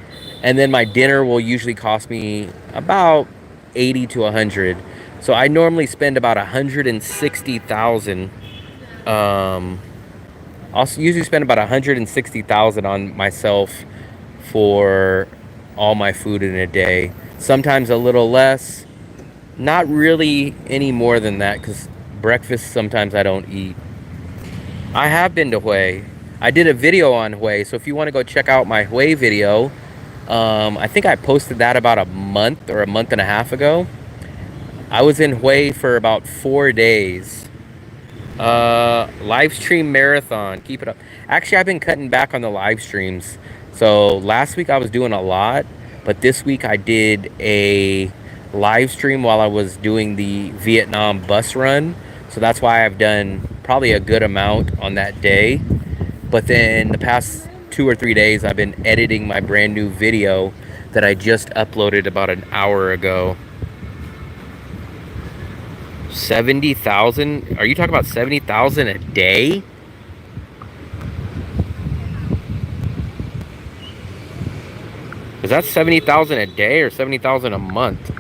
And then my dinner will usually cost me about $80 to $100. So I normally spend about $160,000. I'll usually spend about $160,000 on myself for all my food in a day. Sometimes a little less. Not really any more than that, because breakfast sometimes I don't eat. I have been to Hue. I did a video on Hue, so if you want to go check out my Hue video, I think I posted that about a month or a month and a half ago. I was in Hue for about 4 days. Live stream marathon, keep it up. Actually, I've been cutting back on the live streams. So last week I was doing a lot, but this week I did a live stream while I was doing the Vietnam bus run. So that's why I've done probably a good amount on that day. But then the past 2 or 3 days, I've been editing my brand new video that I just uploaded about an hour ago. 70,000? Are you talking about 70,000 a day? Is that 70,000 a day or 70,000 a month?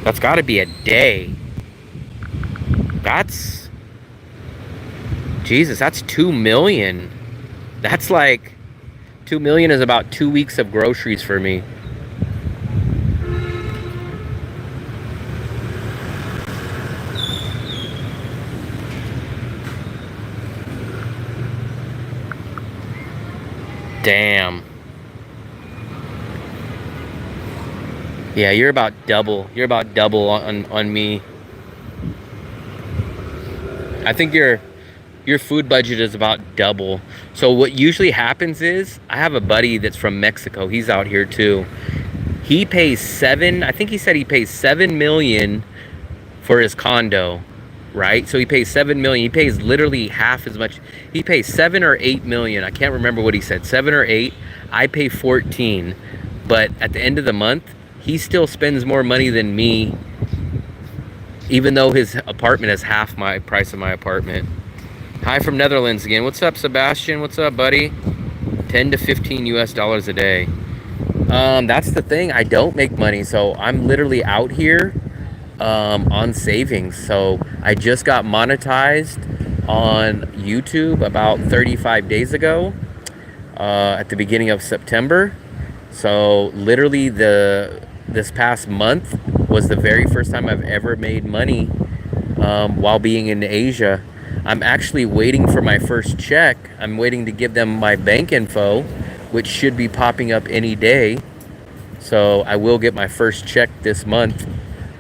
That's got to be a day. That's, Jesus, that's 2 million. That's like, 2 million is about 2 weeks of groceries for me. Damn. Yeah, you're about double. You're about double on me. I think your food budget is about double. So what usually happens is, I have a buddy that's from Mexico. He's out here too. He pays I think he said he pays 7 million for his condo, right? So he pays 7 million. He pays literally half as much. He pays 7 or 8 million. I can't remember what he said. 7 or 8. I pay 14. But at the end of the month, he still spends more money than me, even though his apartment is half my price of my apartment. Hi from Netherlands again. What's up, Sebastian? What's up, buddy? 10 to 15 US dollars a day. That's the thing. I don't make money, so I'm literally out here on savings. So I just got monetized on YouTube about 35 days ago, at the beginning of September. So literally this past month was the very first time I've ever made money while being in Asia. I'm actually waiting for my first check. I'm waiting to give them my bank info, which should be popping up any day. So I will get my first check this month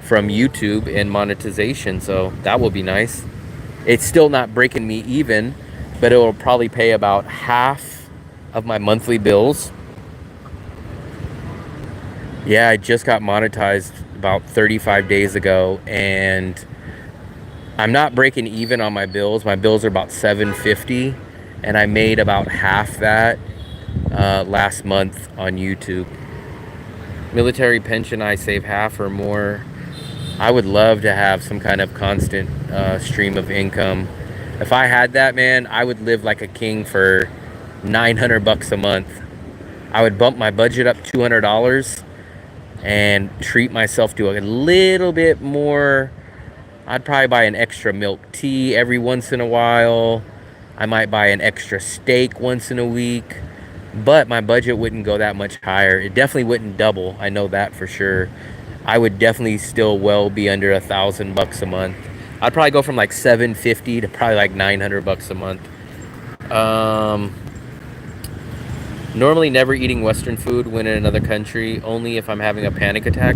from YouTube and monetization, so that will be nice. It's still not breaking me even, but it will probably pay about half of my monthly bills. Yeah, I just got monetized about 35 days ago, and I'm not breaking even on my bills. My bills are about $750, and I made about half that last month on YouTube. Military pension, I save half or more. I would love to have some kind of constant stream of income. If I had that, man, I would live like a king for $900 a month. I would bump my budget up $200 and treat myself to a little bit more. I'd probably buy an extra milk tea every once in a while. I might buy an extra steak once in a week, but my budget wouldn't go that much higher. It definitely wouldn't double. I know that for sure. I would definitely still well be under $1,000 a month. I'd probably go from like $750 to probably like $900 a month. Normally never eating Western food when in another country, only if I'm having a panic attack.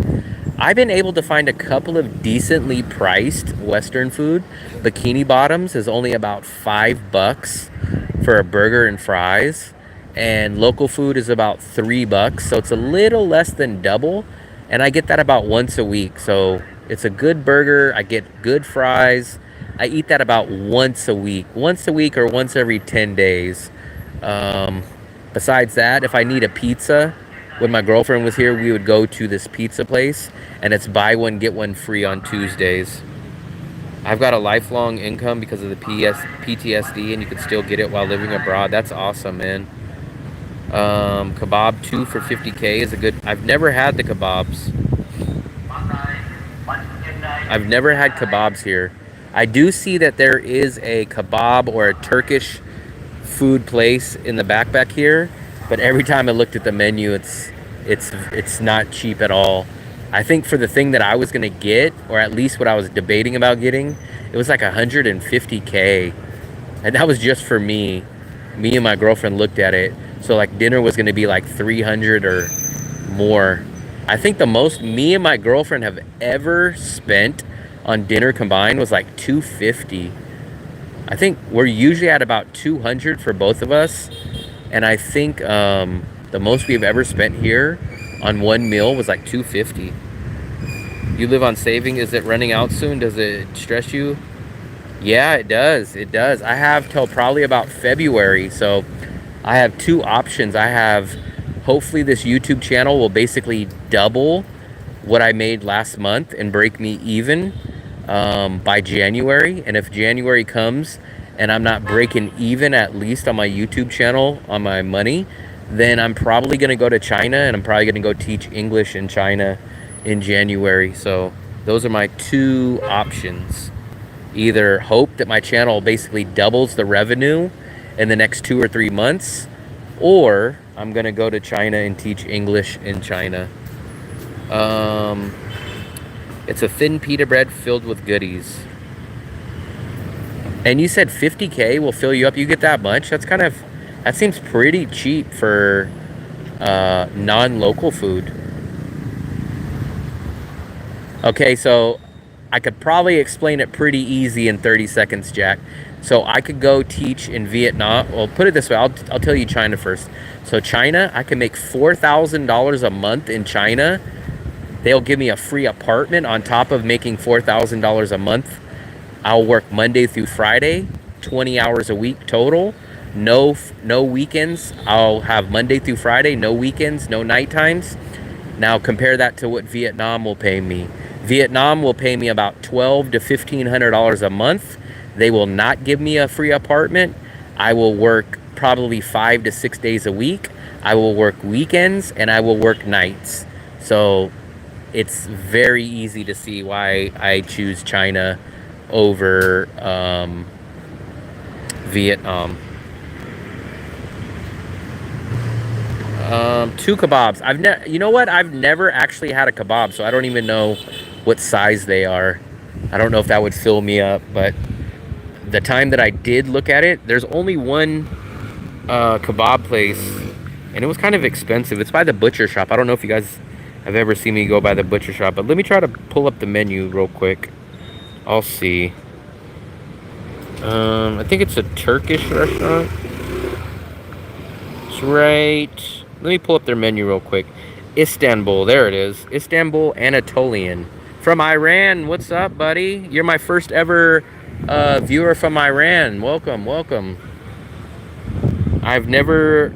I've been able to find a couple of decently priced Western food. Bikini Bottoms is only about $5 for a burger and fries, and local food is about $3, so it's a little less than double, and I get that about once a week. So it's a good burger, I get good fries. I eat that about once a week or once every 10 days. Besides that, if I need a pizza, when my girlfriend was here, we would go to this pizza place, and it's buy one, get one free on Tuesdays. I've got a lifelong income because of the PTSD, and you can still get it while living abroad. That's awesome, man. Kebab 2 for 50K is a good... I've never had the kebabs. I've never had kebabs here. I do see that there is a kebab or a Turkish food place in the back here, but every time I looked at the menu, it's not cheap at all. I think for the thing that I was gonna get, or at least what I was debating about getting, it was like 150K. And that was just for me. Me and my girlfriend looked at it. So like dinner was gonna be like 300 or more. I think the most me and my girlfriend have ever spent on dinner combined was like 250. I think we're usually at about 200 for both of us. And I think the most we've ever spent here on one meal was like 250. You live on saving. Is it running out soon? Does it stress you? Yeah, it does. It does. I have till probably about February. So I have two options. I have, hopefully this YouTube channel will basically double what I made last month and break me even by January. And if January comes and I'm not breaking even at least on my YouTube channel on my money, then I'm probably going to go to China, and I'm probably going to go teach English in China in January. So those are my two options. Either hope that my channel basically doubles the revenue in the next 2 or 3 months, or I'm gonna go to China and teach English in China. It's a thin pita bread filled with goodies. And you said 50K will fill you up. You get that much? That seems pretty cheap for non-local food. Okay, so I could probably explain it pretty easy in 30 seconds, Jack. So I could go teach in Vietnam. Well, put it this way. I'll tell you China first. So China, I can make $4,000 a month in China. They'll give me a free apartment on top of making $4,000 a month. I'll work Monday through Friday, 20 hours a week total. No weekends. I'll have Monday through Friday, no weekends, no night times. Now compare that to what Vietnam will pay me. Vietnam will pay me about $1,200 to $1,500 a month. They will not give me a free apartment. I will work probably 5 to 6 days a week. I will work weekends and I will work nights. So it's very easy to see why I choose China over Vietnam. 2 kebabs. You know what? I've never actually had a kebab, so I don't even know what size they are. I don't know if that would fill me up, but the time that I did look at it, there's only one kebab place, and it was kind of expensive. It's by the butcher shop. I don't know if you guys have ever seen me go by the butcher shop, but let me try to pull up the menu real quick. I'll see. I think it's a Turkish restaurant. It's right. Let me pull up their menu real quick. Istanbul, there it is. Istanbul Anatolian. From Iran. What's up, buddy? You're my first ever viewer from Iran. Welcome, welcome. I've never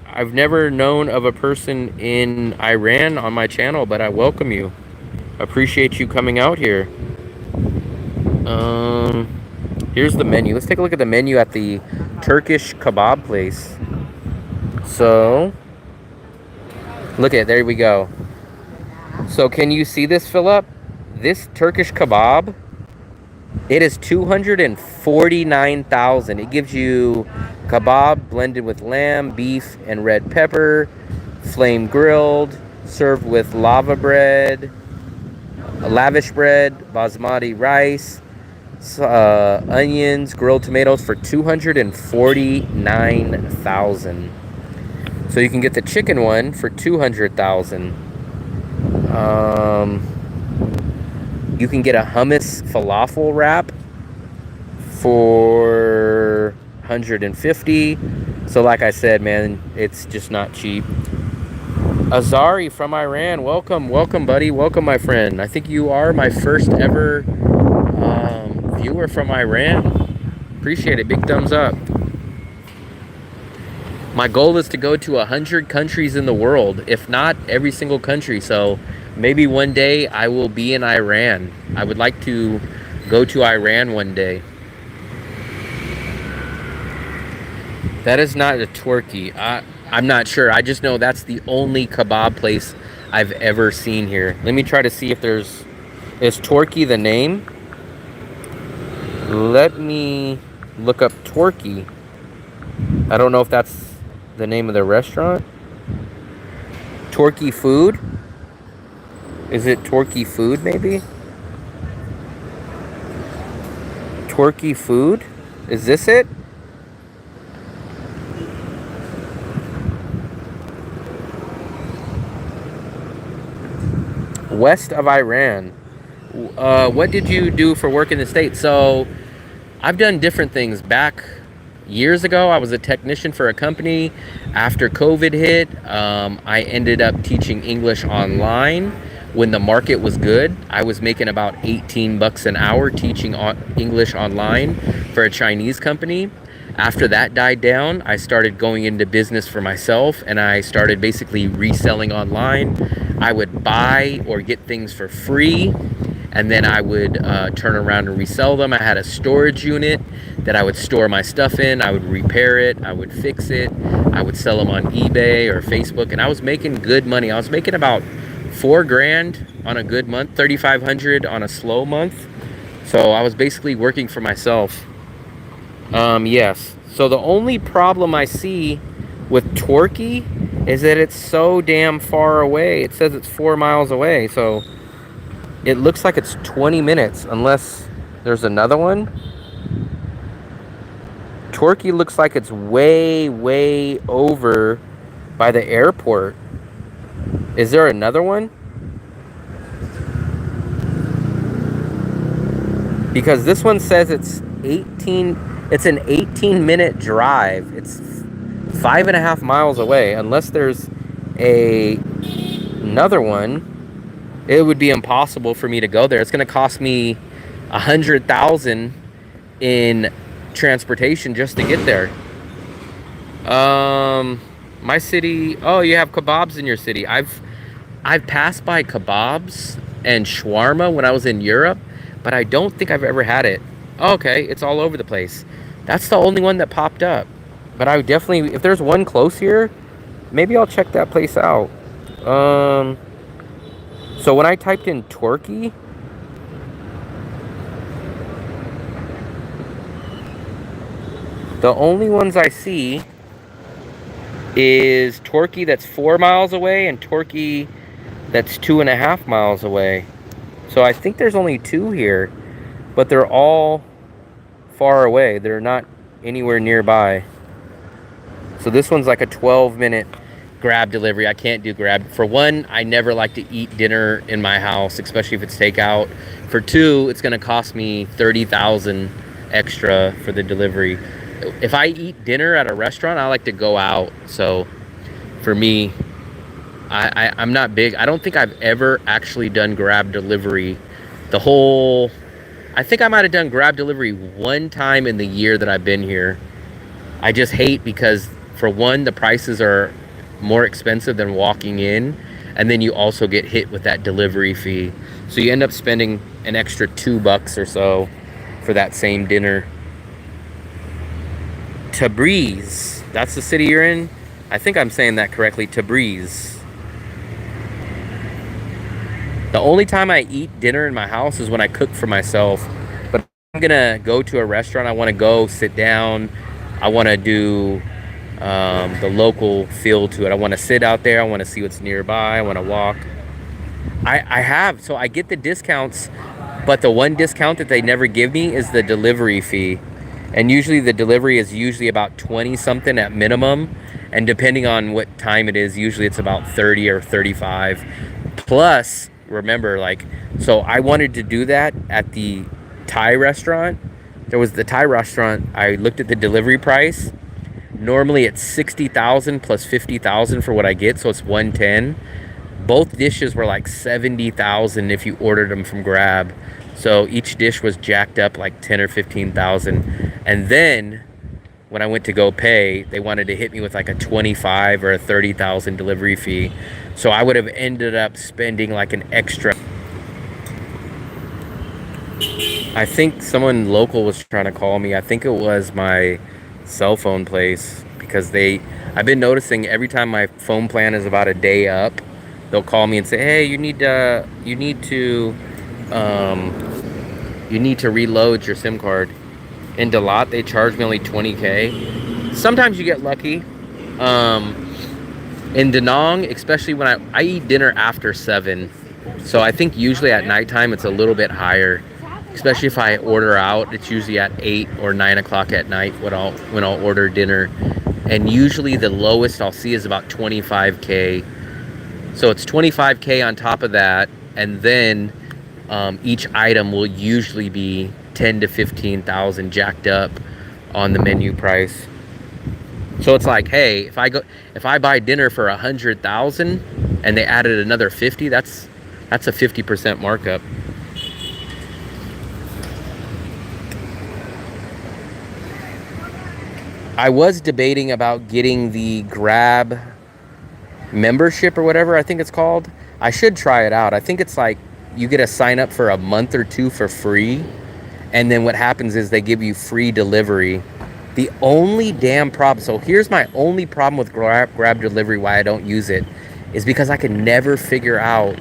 known of a person in Iran on my channel, but I welcome you. Appreciate you coming out here. Here's the menu. Let's take a look at the menu at the Turkish kebab place. So, look at, there we go. So can you see this, Philip? This Turkish kebab, it is 249,000. It gives you kebab blended with lamb, beef, and red pepper, flame grilled, served with lava bread, lavish bread, basmati rice, onions, grilled tomatoes for 249,000. So you can get the chicken one for 200,000. You can get a hummus falafel wrap for 150. So like I said, man, it's just not cheap. Azari from Iran, welcome, welcome, buddy, welcome, my friend. I think you are my first ever viewer from Iran. Appreciate it. Big thumbs up. My goal is to go to 100 countries in the world, if not every single country. So maybe one day I will be in Iran. I would like to go to Iran one day. That is not a Turkey. I'm not sure. I just know that's the only kebab place I've ever seen here. Let me try to see if there's... Is Turkey the name? Let me look up Turkey. I don't know if that's the name of the restaurant. Turkey food. Is it Torquay Food, maybe? Torquay Food? Is this it? West of Iran. What did you do for work in the States? So I've done different things. Back years ago, I was a technician for a company. After COVID hit, I ended up teaching English online. When the market was good, I was making about 18 bucks an hour teaching English online for a Chinese company. After that died down, I started going into business for myself, and I started basically reselling online. I would buy or get things for free, and then I would turn around and resell them. I had a storage unit that I would store my stuff in. I would repair it, I would fix it, I would sell them on eBay or Facebook, and I was making good money. I was making about 4 grand on a good month, 3,500 on a slow month. So I was basically working for myself. Yes. So the only problem I see with Torquay is that it's so damn far away. It says it's 4 miles away, so it looks like it's 20 minutes unless there's another one. Torquay looks like it's way over by the airport. Is there another one? Because this one says it's an 18-minute drive. It's 5.5 miles away. Unless there's another one, it would be impossible for me to go there. It's going to cost me $100,000 in transportation just to get there. My city. Oh, you have kebabs in your city. I've passed by kebabs and shawarma when I was in Europe, but I don't think I've ever had it. Oh, okay, it's all over the place. That's the only one that popped up. But I would definitely, if there's one close here, maybe I'll check that place out. So when I typed in Torquay, the only ones I see is Torquay that's 4 miles away and Torquay that's 2.5 miles away. So I think there's only 2 here, but they're all far away. They're not anywhere nearby. So this one's like a 12-minute Grab delivery. I can't do Grab. For one, I never like to eat dinner in my house, especially if it's takeout. For two, it's going to cost me $30,000 extra for the delivery. If I eat dinner at a restaurant, I like to go out. So for me, I'm not big. I don't think I've ever actually done Grab delivery. I think I might have done Grab delivery one time in the year that I've been here. I just hate because, for one, the prices are more expensive than walking in, and then you also get hit with that delivery fee. So you end up spending an extra $2 or so for that same dinner. Tabriz, that's the city you're in? I think I'm saying that correctly. Tabriz. The only time I eat dinner in my house is when I cook for myself. But if I'm gonna go to a restaurant, I want to go sit down. I want to do the local feel to it. I want to sit out there. I want to see what's nearby. I want to walk. So I get the discounts, but the one discount that they never give me is the delivery fee. And usually the delivery is usually about 20 something at minimum. And depending on what time it is, usually it's about 30 or 35. Plus, remember, so I wanted to do that at the Thai restaurant. There was the Thai restaurant. I looked at the delivery price. Normally it's $60,000 plus $50,000 for what I get, so it's $110,000. Both dishes were like $70,000 if you ordered them from Grab. So each dish was jacked up like $10,000 or $15,000. And then when I went to go pay, they wanted to hit me with like a $25,000 or a $30,000 delivery fee. So I would have ended up spending like an extra. I think someone local was trying to call me. I think it was my cell phone place, because I've been noticing every time my phone plan is about a day up, they'll call me and say, hey, you need to reload your SIM card. In Dalat, they charge me only $20K. Sometimes you get lucky. In Da Nang, especially when I eat dinner after 7, So I think usually at nighttime it's a little bit higher, especially if I order out. It's usually at 8 or 9 o'clock at night when I'll order dinner, and usually the lowest I'll see is about 25K. So it's 25K on top of that, and then each item will usually be 10 to 15,000 jacked up on the menu price. So it's like, hey, if I buy dinner for 100,000 and they added another 50, that's a 50% markup. I was debating about getting the Grab membership or whatever I think it's called. I should try it out. I think it's like you get a sign up for a month or two for free, and then what happens is they give you free delivery. The only damn problem, so here's my only problem with Grab delivery, why I don't use it, is because I can never figure out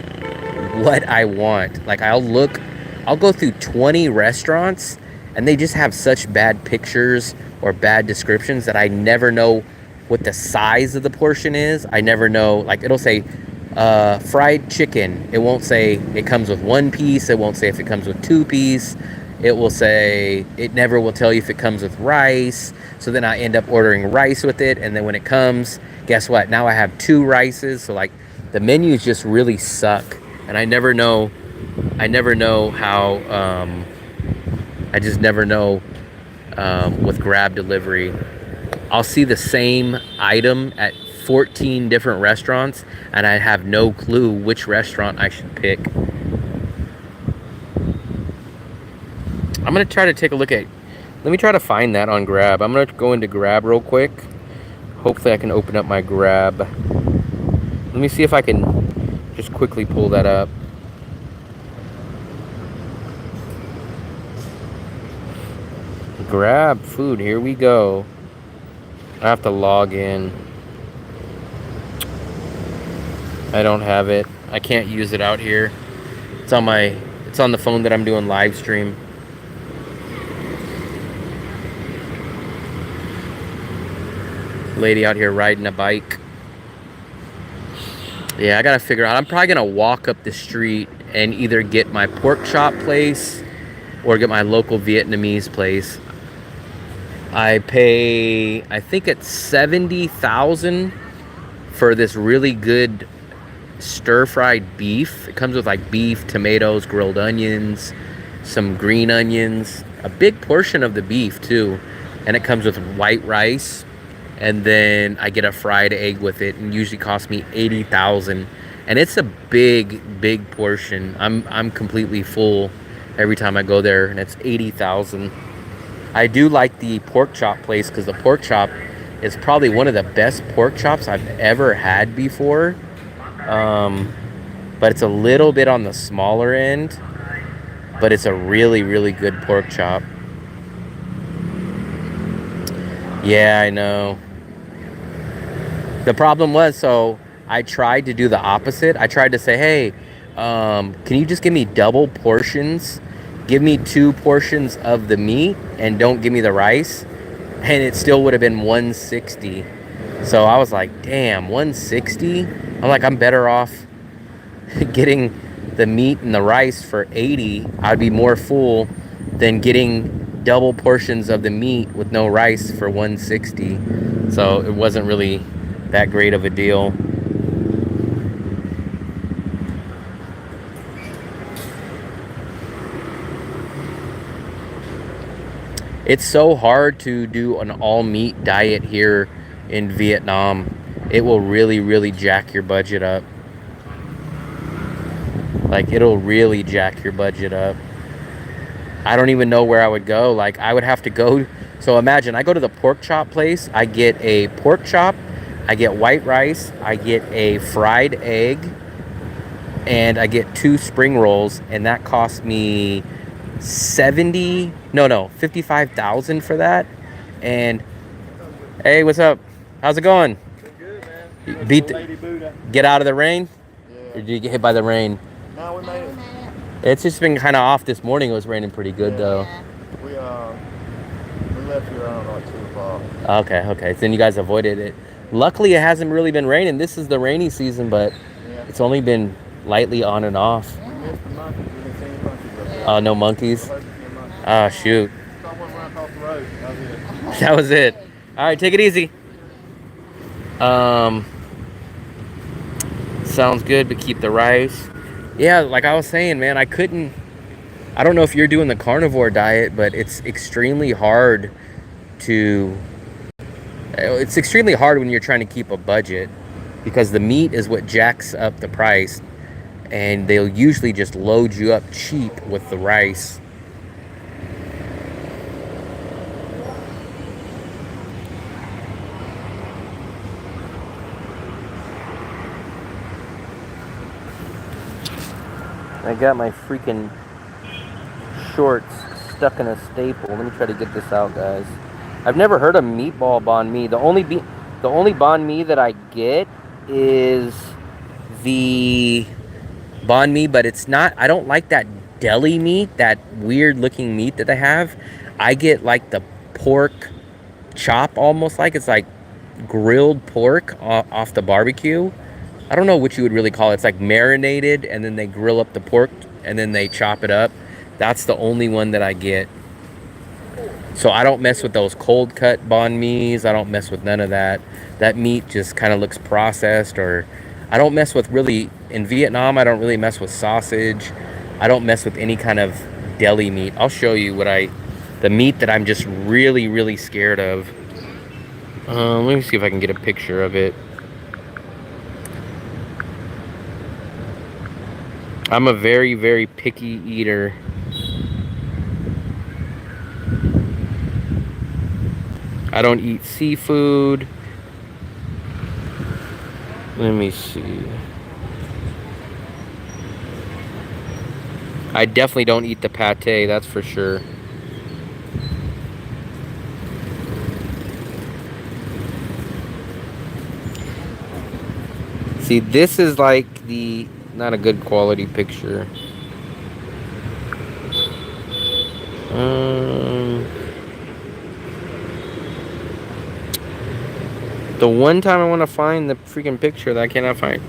what I want. Like I'll go through 20 restaurants and they just have such bad pictures or bad descriptions that I never know what the size of the portion is. I never know, like it'll say fried chicken. It won't say it comes with 1 piece. It won't say if it comes with 2 piece. It will say, it never will tell you if it comes with rice. So then I end up ordering rice with it. And then when it comes, guess what? Now I have 2 rices. So like the menus just really suck. And I never know how, I just never know with Grab delivery. I'll see the same item at 14 different restaurants and I have no clue which restaurant I should pick. I'm gonna try to take a look at, let me try to find that on Grab. I'm gonna go into Grab real quick. Hopefully I can open up my Grab. Let me see if I can just quickly pull that up. Grab food, here we go. I have to log in. I don't have it. I can't use it out here. It's on the phone that I'm doing live stream. Lady out here riding a bike. Yeah, I gotta figure out. I'm probably gonna walk up the street and either get my pork chop place or get my local Vietnamese place. I pay, I think it's 70,000 for this really good stir-fried beef. It comes with like beef, tomatoes, grilled onions, some green onions, a big portion of the beef too, and it comes with white rice, and then I get a fried egg with it, and usually costs me 80,000, and it's a big portion. I'm completely full every time I go there, and it's 80,000. I do like the pork chop place because the pork chop is probably one of the best pork chops I've ever had before. But it's a little bit on the smaller end, but it's a really good pork chop. Yeah, I know. The problem was, so I tried to do the opposite. I tried to say, hey, can you just give me double portions? Give me 2 portions of the meat and don't give me the rice. And it still would have been 160. So I was like, damn, 160? I'm like, I'm better off getting the meat and the rice for 80. I'd be more full than getting double portions of the meat with no rice for 160. So it wasn't really that great of a deal. It's so hard to do an all-meat diet here in Vietnam. It will really jack your budget up. Like, it'll really jack your budget up. I don't even know where I would go. Like, I would have to go. So imagine, I go to the pork chop place. I get a pork chop. I get white rice. I get a fried egg. And I get 2 spring rolls. And that cost me 55,000 for that. And hey, what's up? How's it going? Good, man. Get out of the rain? Yeah. Or did you get hit by the rain? No, we made it. It's just been kind of off this morning. It was raining pretty good though. We left here around like 2 o'clock. Okay. So then you guys avoided it. Luckily, it hasn't really been raining. This is the rainy season, but Yeah. it's only been lightly on and off. You missed the monkeys. You didn't see any monkeys up there. No monkeys. Allergic to your monkeys. Ah, shoot. Someone ran across the road. That was it. That was it. All right, take it easy. Sounds good, but keep the rice. Yeah, like I was saying, man, I don't know if you're doing the carnivore diet, but it's extremely hard when you're trying to keep a budget, because the meat is what jacks up the price, and they'll usually just load you up cheap with the rice. I got my freaking shorts stuck in a staple. Let me try to get this out, guys. I've never heard of meatball banh mi. The only banh mi that I get is the banh mi, but it's not. I don't like that deli meat, that weird looking meat that they have. I get like the pork chop, almost like it's like grilled pork off the barbecue. I don't know what you would really call it. It's like marinated, and then they grill up the pork, and then they chop it up. That's the only one that I get. So I don't mess with those cold cut banh mi's. I don't mess with none of that. That meat just kind of looks processed. Or I don't mess with really, in Vietnam, I don't really mess with sausage. I don't mess with any kind of deli meat. I'll show you the meat that I'm just really, really scared of. Let me see if I can get a picture of it. I'm a very, very picky eater. I don't eat seafood. Let me see. I definitely don't eat the pate, that's for sure. See, this is like not a good quality picture. The one time I want to find the freaking picture that I cannot find.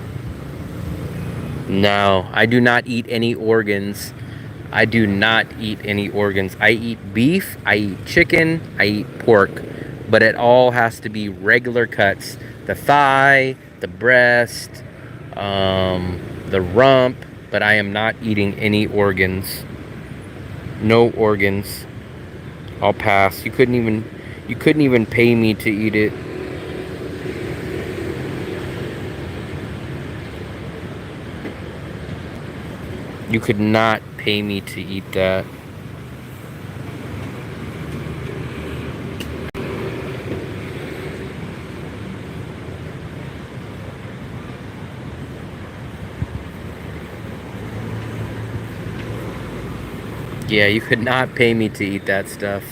No, I do not eat any organs. I do not eat any organs. I eat beef, I eat chicken, I eat pork. But it all has to be regular cuts. The thigh, the breast, the rump. But I am not eating any organs. No organs. I'll pass. You couldn't even pay me to eat it. You could not pay me to eat that. Yeah, you could not pay me to eat that stuff.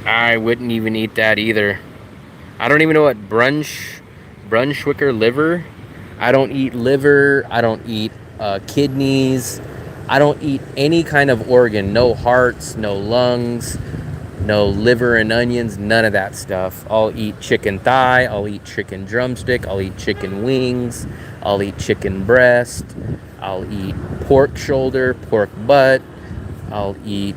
I wouldn't even eat that either. I don't even know what Brunswicker liver. I don't eat liver. I don't eat kidneys. I don't eat any kind of organ. No hearts, no lungs, no liver and onions, none of that stuff. I'll eat chicken thigh. I'll eat chicken drumstick. I'll eat chicken wings. I'll eat chicken breast. I'll eat pork shoulder, pork butt. I'll eat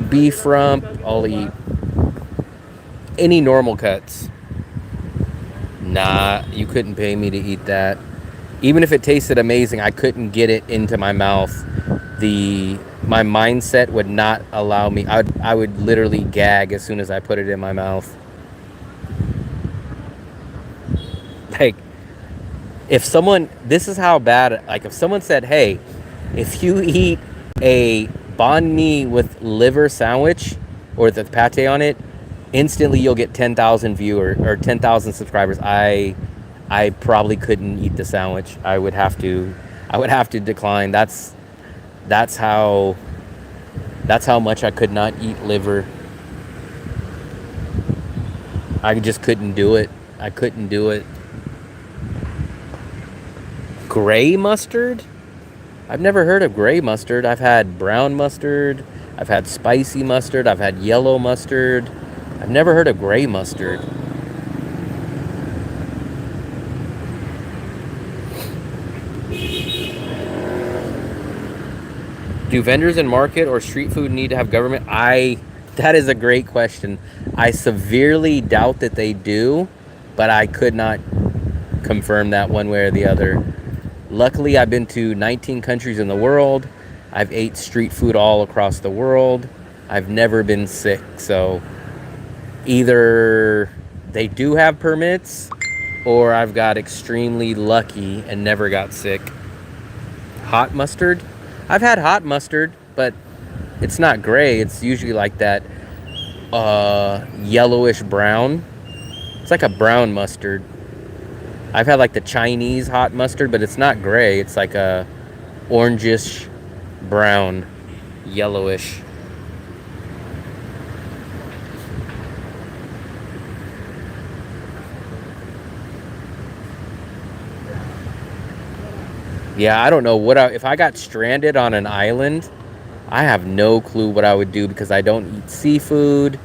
beef rump. I'll eat any normal cuts. Nah, you couldn't pay me to eat that. Even if it tasted amazing, I couldn't get it into my mouth. My mindset would not allow me. I would literally gag as soon as I put it in my mouth. Like, this is how bad, like if someone said, hey, if you eat a banh mi with liver sandwich or the pate on it, instantly you'll get 10,000 viewers or 10,000 subscribers. I probably couldn't eat the sandwich. I would have to decline. That's how much I could not eat liver. I just couldn't do it. I couldn't do it. Gray mustard? I've never heard of gray mustard. I've had brown mustard. I've had spicy mustard. I've had yellow mustard. I've never heard of gray mustard. Do vendors in market or street food need to have government? That is a great question. I severely doubt that they do, but I could not confirm that one way or the other. Luckily, I've been to 19 countries in the world. I've ate street food all across the world. I've never been sick. So either they do have permits or I've got extremely lucky and never got sick. Hot mustard? I've had hot mustard, but it's not gray. It's usually like that yellowish brown. It's like a brown mustard. I've had like the Chinese hot mustard, but it's not gray. It's like a orangish brown, yellowish. Yeah, I don't know if I got stranded on an island, I have no clue what I would do because I don't eat seafood.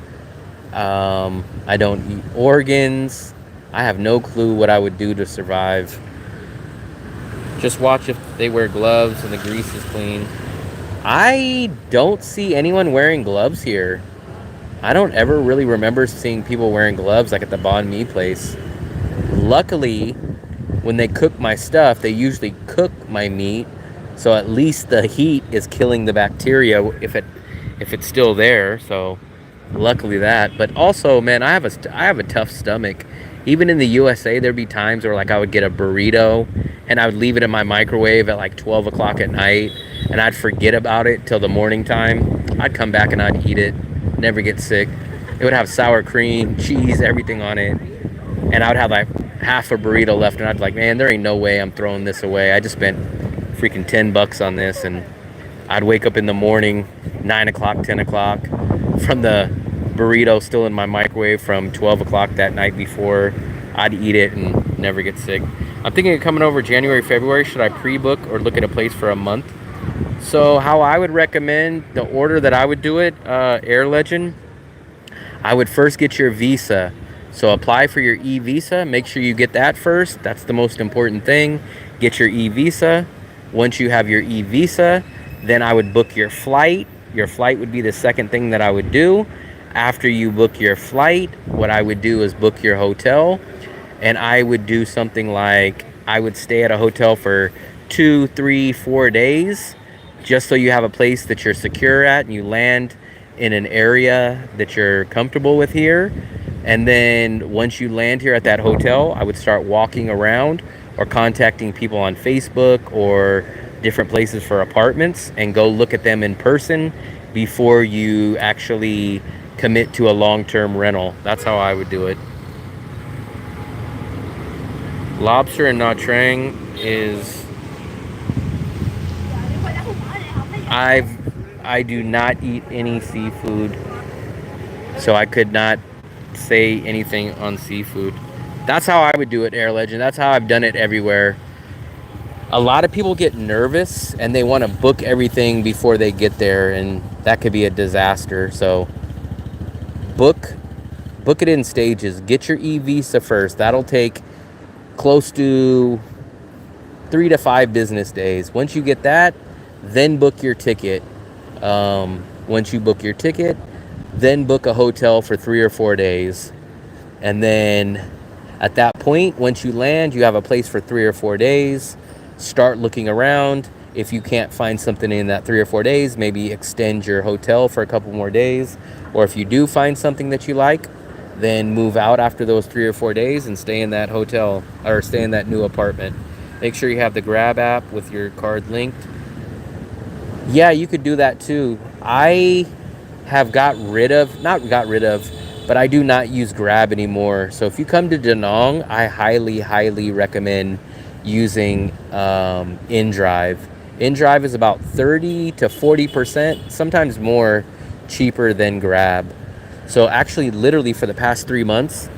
I don't eat organs. I have no clue what I would do to survive. Just watch if they wear gloves and the grease is clean. I don't see anyone wearing gloves here. I don't ever really remember seeing people wearing gloves like at the banh mi place. Luckily, when they cook my stuff, they usually cook my meat, so at least the heat is killing the bacteria if it's still there. So luckily that. But also, man, I have a tough stomach. Even in the USA, there'd be times where like I would get a burrito and I would leave it in my microwave at like 12 o'clock at night, and I'd forget about it till the morning time. I'd come back and I'd eat it, never get sick. It would have sour cream, cheese, everything on it, and I would have like half a burrito left, and I'd be like, man, there ain't no way I'm throwing this away. I just spent freaking $10 on this. And I'd wake up in the morning 9 o'clock, 10 o'clock from the burrito still in my microwave from 12 o'clock that night before. I'd eat it and never get sick. I'm thinking of coming over January, February. Should I pre-book or look at a place for a month? So how I would recommend the order that I would do it, Air Legend, I would first get your visa. So apply for your e-visa. Make sure you get that first. That's the most important thing. Get your e-visa. Once you have your e-visa, then I would book your flight. Your flight would be the second thing that I would do. After you book your flight, what I would do is book your hotel. And I would do something like, I would stay at a hotel for 2, 3, 4 days, just so you have a place that you're secure at and you land in an area that you're comfortable with here. And then once you land here at that hotel, I would start walking around or contacting people on Facebook or different places for apartments and go look at them in person before you actually commit to a long-term rental. That's how I would do it. Lobster and Nha Trang is... I do not eat any seafood, so I could not say anything on seafood. That's how I would do it, Air Legend. That's how I've done it everywhere. A lot of people get nervous and they want to book everything before they get there, and that could be a disaster. So book it in stages. Get your e-visa first. That'll take close to 3 to 5 business days. Once you get that, then book your ticket. Once you book your ticket, then book a hotel for 3 or 4 days. And then at that point, once you land, you have a place for 3 or 4 days. Start looking around. If you can't find something in that 3 or 4 days, maybe extend your hotel for a couple more days. Or if you do find something that you like, then move out after those 3 or 4 days and stay in that hotel or stay in that new apartment. Make sure you have the Grab app with your card linked. Yeah, you could do that too. I have not got rid of, but I do not use Grab anymore. So if you come to Da Nang, I highly recommend using InDrive. InDrive is about 30 to 40%, sometimes more, cheaper than Grab. So actually, literally for the past 3 months,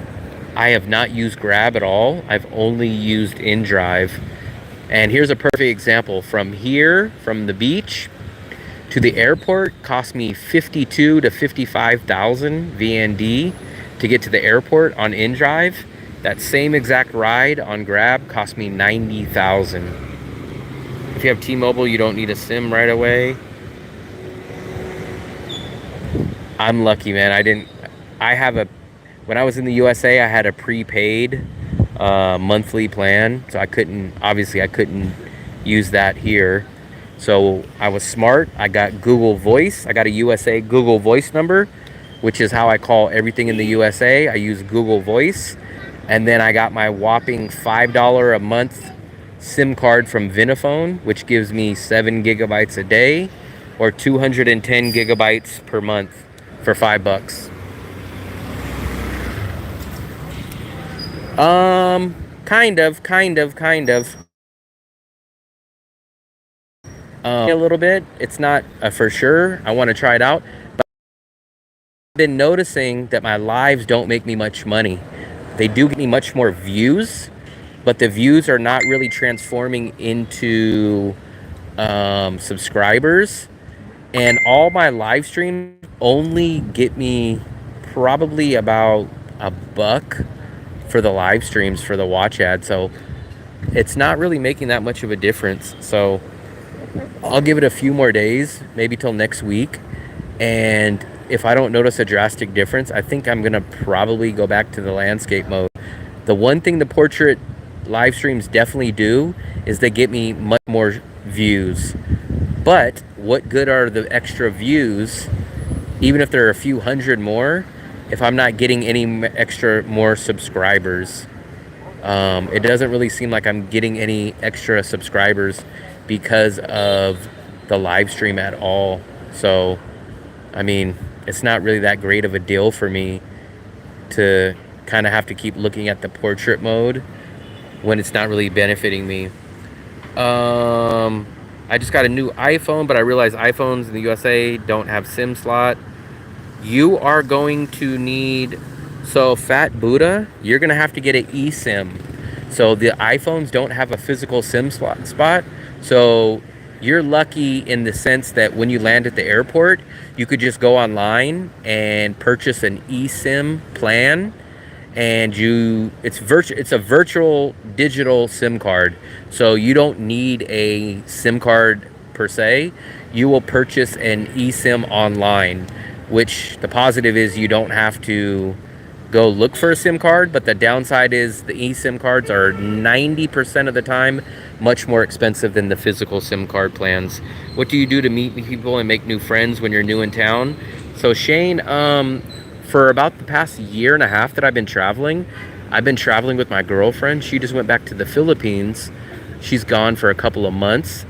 I have not used Grab at all. I've only used InDrive. And here's a perfect example. From here, from the beach to the airport, cost me 52 to 55,000 VND to get to the airport on InDrive. That same exact ride on Grab cost me 90,000. If you have T-Mobile, you don't need a SIM right away. I'm lucky, man. When I was in the USA, I had a prepaid monthly plan, so I couldn't use that here. So I was smart. I got Google Voice. I got a USA Google Voice number, which is how I call everything in the USA. I use Google Voice. And then I got my whopping $5 a month SIM card from Vinafone, which gives me 7 gigabytes a day or 210 gigabytes per month for $5. Kind of. A little bit. It's not for sure. I want to try it out. But I've been noticing that my lives don't make me much money. They do get me much more views, but the views are not really transforming into subscribers. And all my live streams only get me probably about $1 for the live streams for the watch ad. So it's not really making that much of a difference. So I'll give it a few more days, maybe till next week. And if I don't notice a drastic difference, I think I'm going to probably go back to the landscape mode. The one thing the portrait live streams definitely do is they get me much more views. But what good are the extra views, even if there are a few hundred more, if I'm not getting any extra more subscribers? It doesn't really seem like I'm getting any extra subscribers because of the live stream at all. So, I mean, it's not really that great of a deal for me to kind of have to keep looking at the portrait mode when it's not really benefiting me. I just got a new iPhone, but I realize iPhones in the USA don't have SIM slot. You are going to need, so Fat Buddha, you're going to have to get an eSIM. So the iPhones don't have a physical SIM spot. So you're lucky in the sense that when you land at the airport, you could just go online and purchase an eSIM plan. And it's a virtual digital SIM card. So you don't need a SIM card per se. You will purchase an eSIM online, which the positive is you don't have to go look for a SIM card, but the downside is the eSIM cards are 90% of the time much more expensive than the physical SIM card plans. What do you do to meet people and make new friends when you're new in town? So Shane, for about the past year and a half that I've been traveling with my girlfriend. She just went back to the Philippines. She's gone for a couple of months.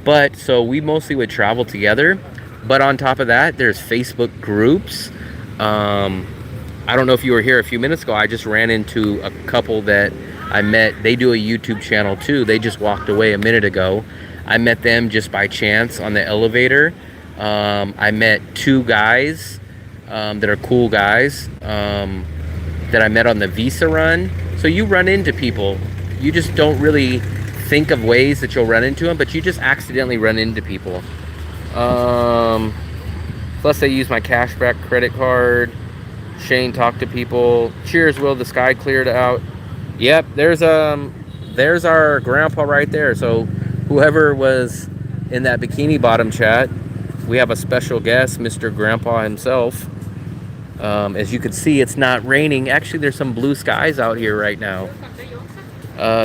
But so we mostly would travel together. But on top of that, there's Facebook groups. I don't know if you were here a few minutes ago. I just ran into a couple that I met. They do a YouTube channel too. They just walked away a minute ago. I met them just by chance on the elevator. I met 2 guys that are cool guys that I met on the Visa run. So you run into people. You just don't really think of ways that you'll run into them, but you just accidentally run into people. Plus I use my cashback credit card. Shane talked to people. Cheers, Will. The sky cleared out. Yep, there's our grandpa right there. So whoever was in that bikini bottom chat, we have a special guest, Mr. Grandpa himself. As you can see, it's not raining. Actually, there's some blue skies out here right now.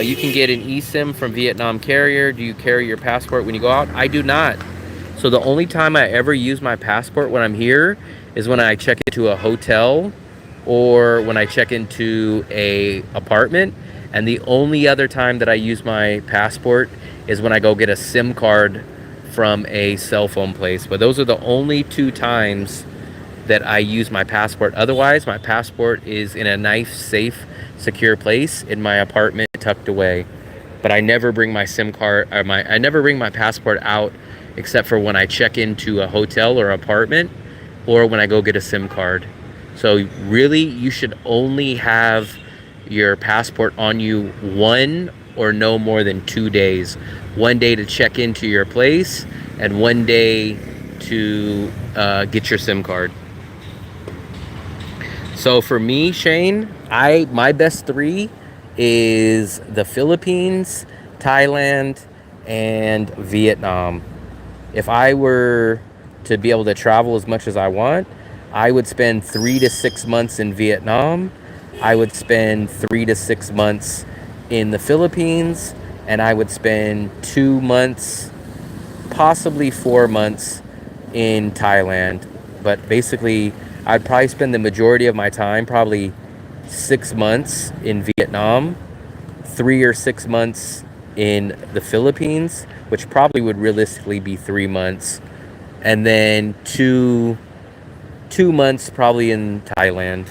You can get an eSIM from Vietnam carrier. Do you carry your passport when you go out? I do not. So the only time I ever use my passport when I'm here is when I check into a hotel or when I check into a apartment. And the only other time that I use my passport is when I go get a SIM card from a cell phone place. But those are the only 2 times that I use my passport. Otherwise, my passport is in a nice, safe, secure place in my apartment tucked away. But I never bring my SIM card, or I never bring my passport out except for when I check into a hotel or apartment or when I go get a SIM card. So really, you should only have your passport on you 1 or no more than 2 days. 1 day to check into your place and 1 day to get your SIM card. So for me, Shane, my best 3 is the Philippines, Thailand, and Vietnam. If I were to be able to travel as much as I want, I would spend 3 to 6 months in Vietnam. I would spend 3 to 6 months in the Philippines, and I would spend 2 months, possibly 4 months in Thailand. But basically, I'd probably spend the majority of my time, probably 6 months in Vietnam, 3 or 6 months in the Philippines, which probably would realistically be 3 months, and then two months probably in Thailand.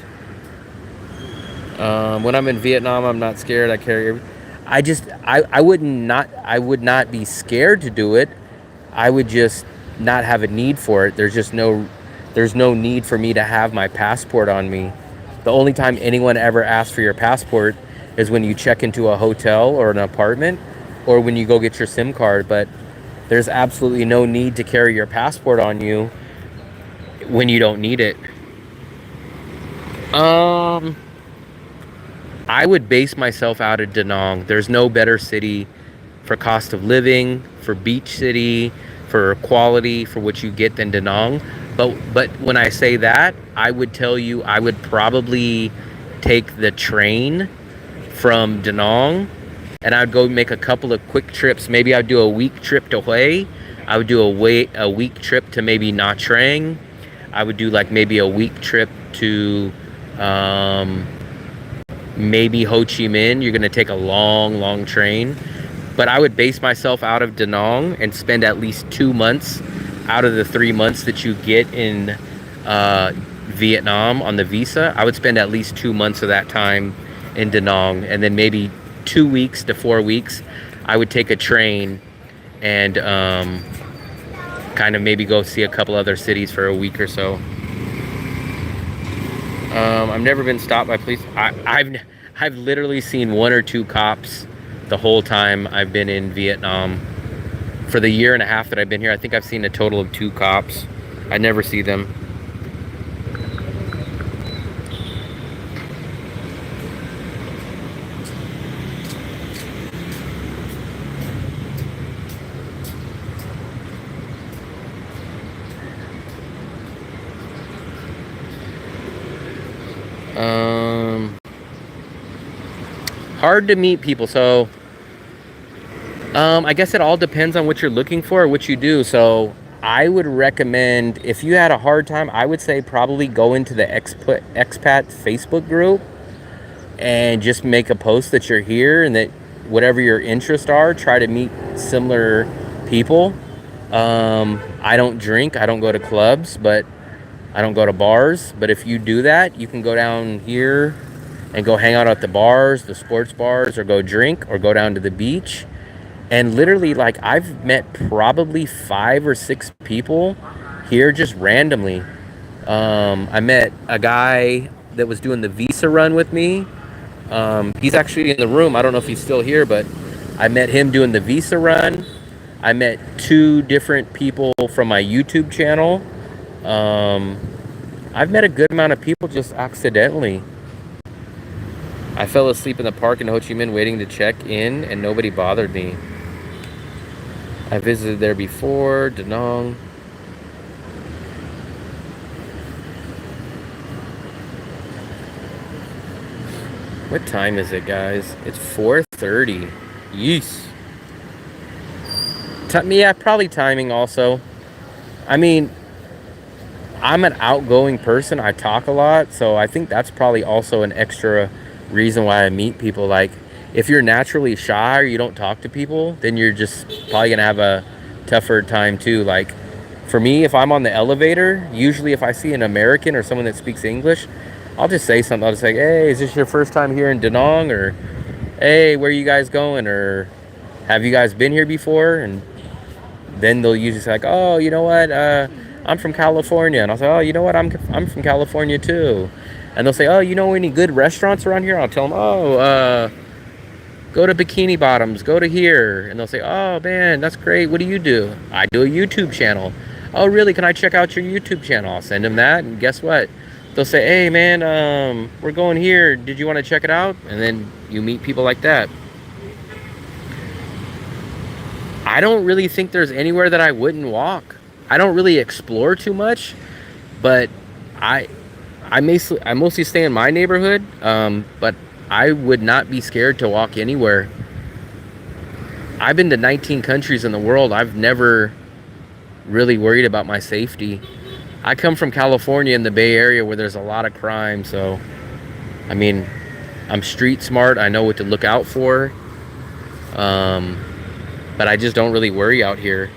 When I'm in Vietnam, I'm not scared. I carry. I would not be scared to do it. I would just not have a need for it. There's no need for me to have my passport on me. The only time anyone ever asks for your passport is when you check into a hotel or an apartment, or when you go get your SIM card. But there's absolutely no need to carry your passport on you when you don't need it. I would base myself out of Da Nang. There's no better city for cost of living, for beach city, for quality, for what you get than Da Nang. But when I say that, I would tell you I would probably take the train from Da Nang, and I'd go make a couple of quick trips. Maybe I'd do a week trip to Hue. I would do a week trip to maybe Nha Trang. I would do like maybe a week trip to maybe Ho Chi Minh. You're gonna take a long train, but I would base myself out of Da Nang and spend at least 2 months out of the 3 months that you get in Vietnam on the visa. I would spend at least 2 months of that time in Da Nang, and then maybe 2 weeks to 4 weeks I would take a train and kind of maybe go see a couple other cities for a week or so. I've never been stopped by police. I've literally seen 1 or 2 cops the whole time I've been in Vietnam. For the year and a half that I've been here, I think I've seen a total of 2 cops. I never see them. Hard to meet people, so I guess it all depends on what you're looking for or what you do. So I would recommend, if you had a hard time, I would say probably go into the expat Facebook group and just make a post that you're here and that whatever your interests are, try to meet similar people. I don't drink, I don't go to clubs, but I don't go to bars. But if you do that, you can go down here and go hang out at the bars, the sports bars, or go drink, or go down to the beach. And literally, like, I've met probably 5 or 6 people here just randomly. I met a guy that was doing the visa run with me. He's actually in the room. I don't know if he's still here, but I met him doing the visa run. I met 2 different people from my YouTube channel. I've met a good amount of people just accidentally. I fell asleep in the park in Ho Chi Minh waiting to check in, and nobody bothered me. I visited there before, Da Nang. What time is it, guys? It's 4:30. Yeesh. Yeah, probably timing also. I mean, I'm an outgoing person. I talk a lot, so I think that's probably also an extra reason why I meet people. Like, if you're naturally shy or you don't talk to people, then you're just probably gonna have a tougher time too. Like, for me, if I'm on the elevator, usually if I see an American or someone that speaks English, I'll just say something. I'll just say, hey, is this your first time here in Da Nang? Or, hey, where are you guys going? Or, have you guys been here before? And then they'll usually say like, oh, you know what, I'm from California. And I'll say, oh, you know what, I'm from California too. And they'll say, oh, you know any good restaurants around here? I'll tell them, oh, go to Bikini Bottoms, go to here. And they'll say, oh, man, that's great. What do you do? I do a YouTube channel. Oh, really? Can I check out your YouTube channel? I'll send them that. And guess what? They'll say, hey, man, we're going here. Did you want to check it out? And then you meet people like that. I don't really think there's anywhere that I wouldn't walk. I don't really explore too much, but I mostly stay in my neighborhood, but I would not be scared to walk anywhere. I've been to 19 countries in the world. I've never really worried about my safety. I come from California in the Bay Area where there's a lot of crime, so I mean, I'm street smart. I know what to look out for. But I just don't really worry out here.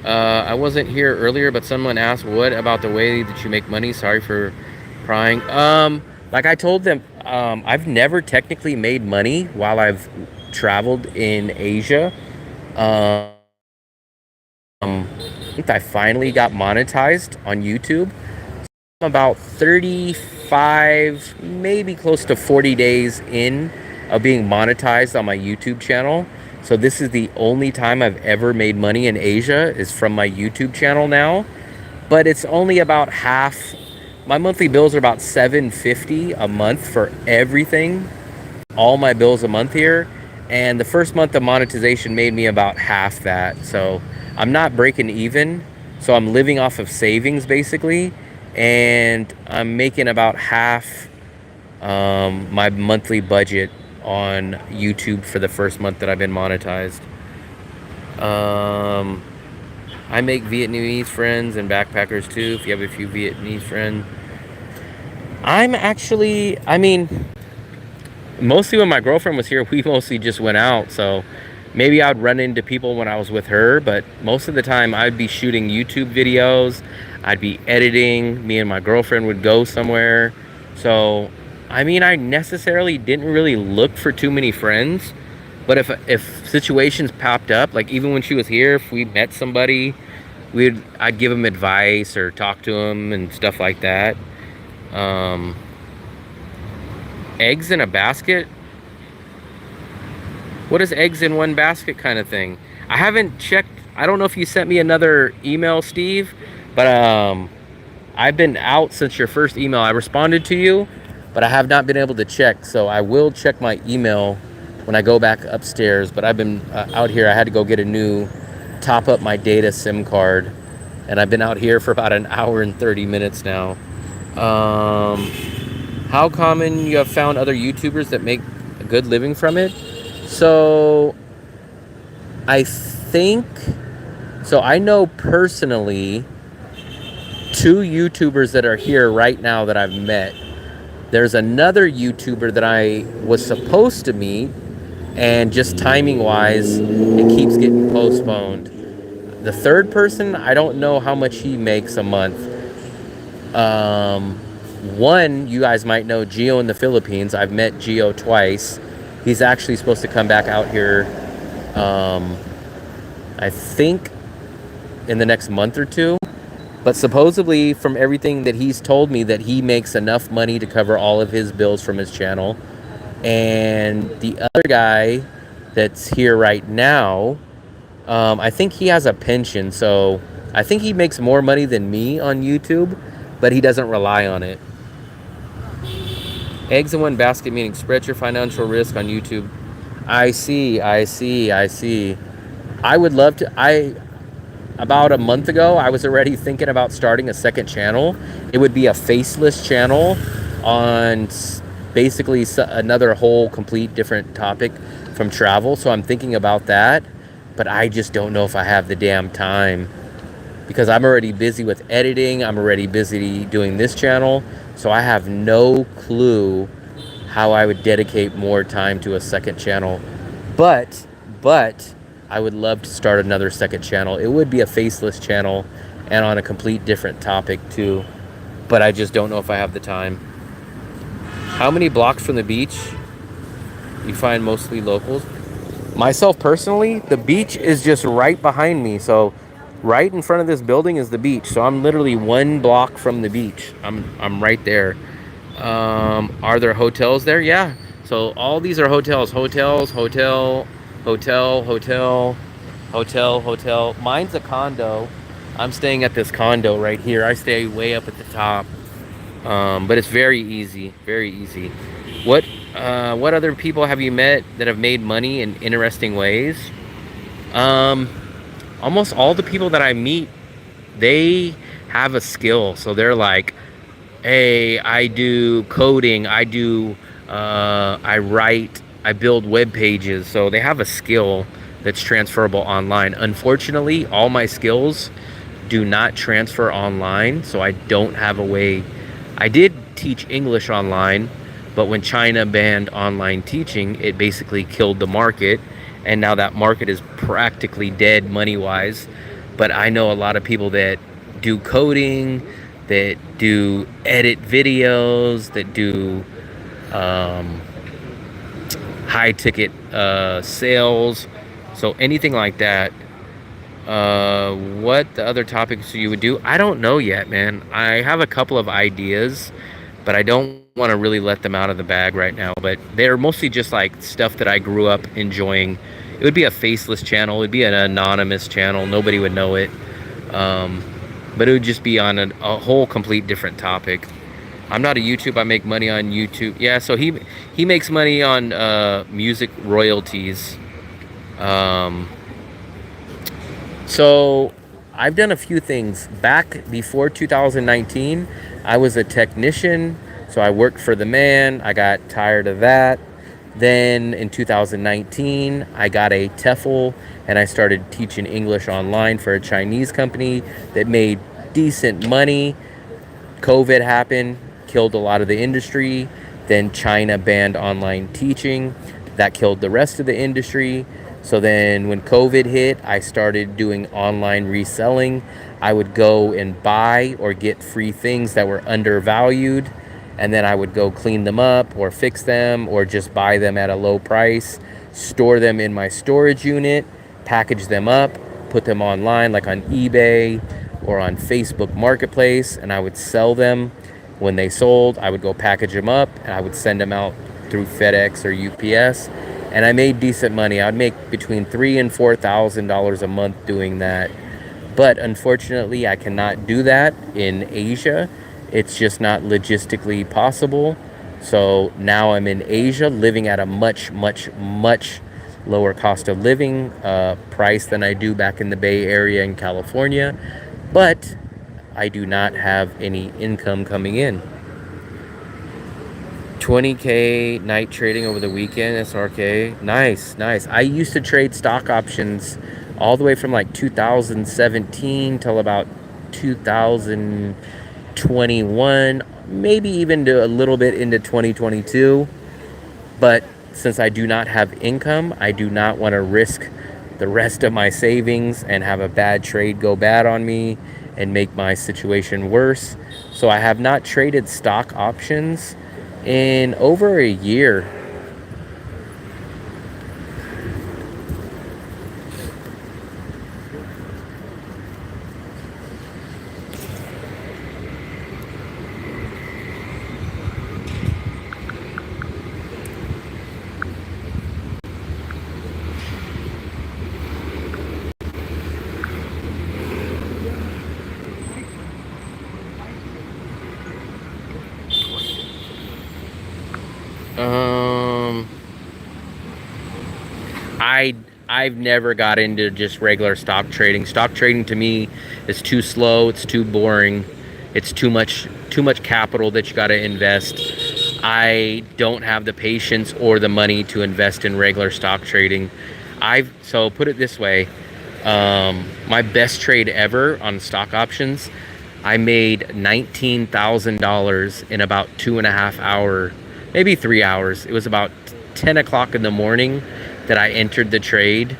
I wasn't here earlier, but someone asked, what about the way that you make money? Sorry for prying. Like I told them, I've never technically made money while I've traveled in Asia. I think I finally got monetized on YouTube. I'm about 35, maybe close to 40 days in of being monetized on my YouTube channel. So this is the only time I've ever made money in Asia is from my YouTube channel now. But it's only about half. My monthly bills are about $750 a month for everything. All my bills a month here. And the first month of monetization made me about half that. So I'm not breaking even. So I'm living off of savings basically. And I'm making about half my monthly budget on YouTube for the first month that I've been monetized. I make Vietnamese friends and backpackers too, if you have a few Vietnamese friends. I mean, mostly when my girlfriend was here, we mostly just went out, so maybe I'd run into people when I was with her, but most of the time I'd be shooting YouTube videos, I'd be editing, me and my girlfriend would go somewhere. So I mean, I necessarily didn't really look for too many friends, but if situations popped up, like even when she was here, if we met somebody, I'd give them advice or talk to them and stuff like that. Eggs in a basket? What is eggs in one basket kind of thing? I haven't checked. I don't know if you sent me another email, Steve, but I've been out since your first email. I responded to you, but I have not been able to check, so I will check my email when I go back upstairs. But I've been out here. I had to go get a new, top up my data SIM card, and I've been out here for about an hour and 30 minutes now. How common you have found other YouTubers that make a good living from it? So I know personally 2 YouTubers that are here right now that I've met. There's another YouTuber that I was supposed to meet, and just timing wise, it keeps getting postponed. The third person, I don't know how much he makes a month. One, you guys might know Gio in the Philippines. I've met Gio twice. He's actually supposed to come back out here, I think in the next month or two. But supposedly, from everything that he's told me, that he makes enough money to cover all of his bills from his channel. And the other guy that's here right now, I think he has a pension. So I think he makes more money than me on YouTube, but he doesn't rely on it. Eggs in one basket, meaning spread your financial risk on YouTube. I see. I would love to. About a month ago, I was already thinking about starting a second channel. It would be a faceless channel on basically another whole complete different topic from travel. So I'm thinking about that, but I just don't know if I have the damn time, because I'm already busy with editing. I'm already busy doing this channel. So I have no clue how I would dedicate more time to a second channel. But I would love to start another second channel. It would be a faceless channel and on a complete different topic too. But I just don't know if I have the time. How many blocks from the beach you find mostly locals? Myself personally, the beach is just right behind me. So right in front of this building is the beach. So I'm literally 1 block from the beach. I'm right there. Are there hotels there? Yeah. So all these are hotels. Hotels, hotel, hotel, hotel, hotel, hotel. Mine's a condo. I'm staying at this condo right here. I stay way up at the top. But it's very easy. Very easy. What what other people have you met that have made money in interesting ways? Um, Almost all the people that I meet, they have a skill. So they're like, hey, I do coding, I write, I build web pages. So they have a skill that's transferable online. Unfortunately, all my skills do not transfer online, so I don't have a way. I did teach English online, but when China banned online teaching, it basically killed the market, and now that market is practically dead money wise. But I know a lot of people that do coding, that do edit videos, that do um, high ticket sales. So anything like that. What the other topics you would do? I don't know yet, man. I have a couple of ideas, but I don't want to really let them out of the bag right now. But they're mostly just like stuff that I grew up enjoying. It would be a faceless channel. It would be an anonymous channel. Nobody would know it. Um, but it would just be on a whole complete different topic. I'm not a YouTube. I make money on YouTube. Yeah, so he makes money on music royalties. Um, so I've done a few things. Back before 2019, I was a technician. So I worked for the man. I got tired of that. Then in 2019, I got a TEFL and I started teaching English online for a Chinese company that made decent money. COVID happened, killed a lot of the industry. Then China banned online teaching. That killed the rest of the industry. So then when COVID hit, I started doing online reselling. I would go and buy or get free things that were undervalued, and then I would go clean them up or fix them or just buy them at a low price, store them in my storage unit, package them up, put them online like on eBay or on Facebook Marketplace, and I would sell them. When they sold, I would go package them up and I would send them out through FedEx or UPS, and I made decent money. I'd make between $3,000 and $4,000 a month doing that. But unfortunately, I cannot do that in Asia. It's just not logistically possible. So now I'm in Asia, living at a much, much, much lower cost of living price than I do back in the Bay Area in California. But I do not have any income coming in. 20K night trading over the weekend, SRK. Nice, nice. I used to trade stock options all the way from like 2017 till about 2021, maybe even to a little bit into 2022. But since I do not have income, I do not want to risk the rest of my savings and have a bad trade go bad on me and make my situation worse. So I have not traded stock options in over a year. Um, I I've never got into just regular stock trading. Stock trading to me is too slow, it's too boring. It's too much capital that you got to invest. I don't have the patience or the money to invest in regular stock trading. So put it this way, my best trade ever on stock options, I made $19,000 in about 2.5 hours, maybe 3 hours. It was about 10 o'clock in the morning that I entered the trade,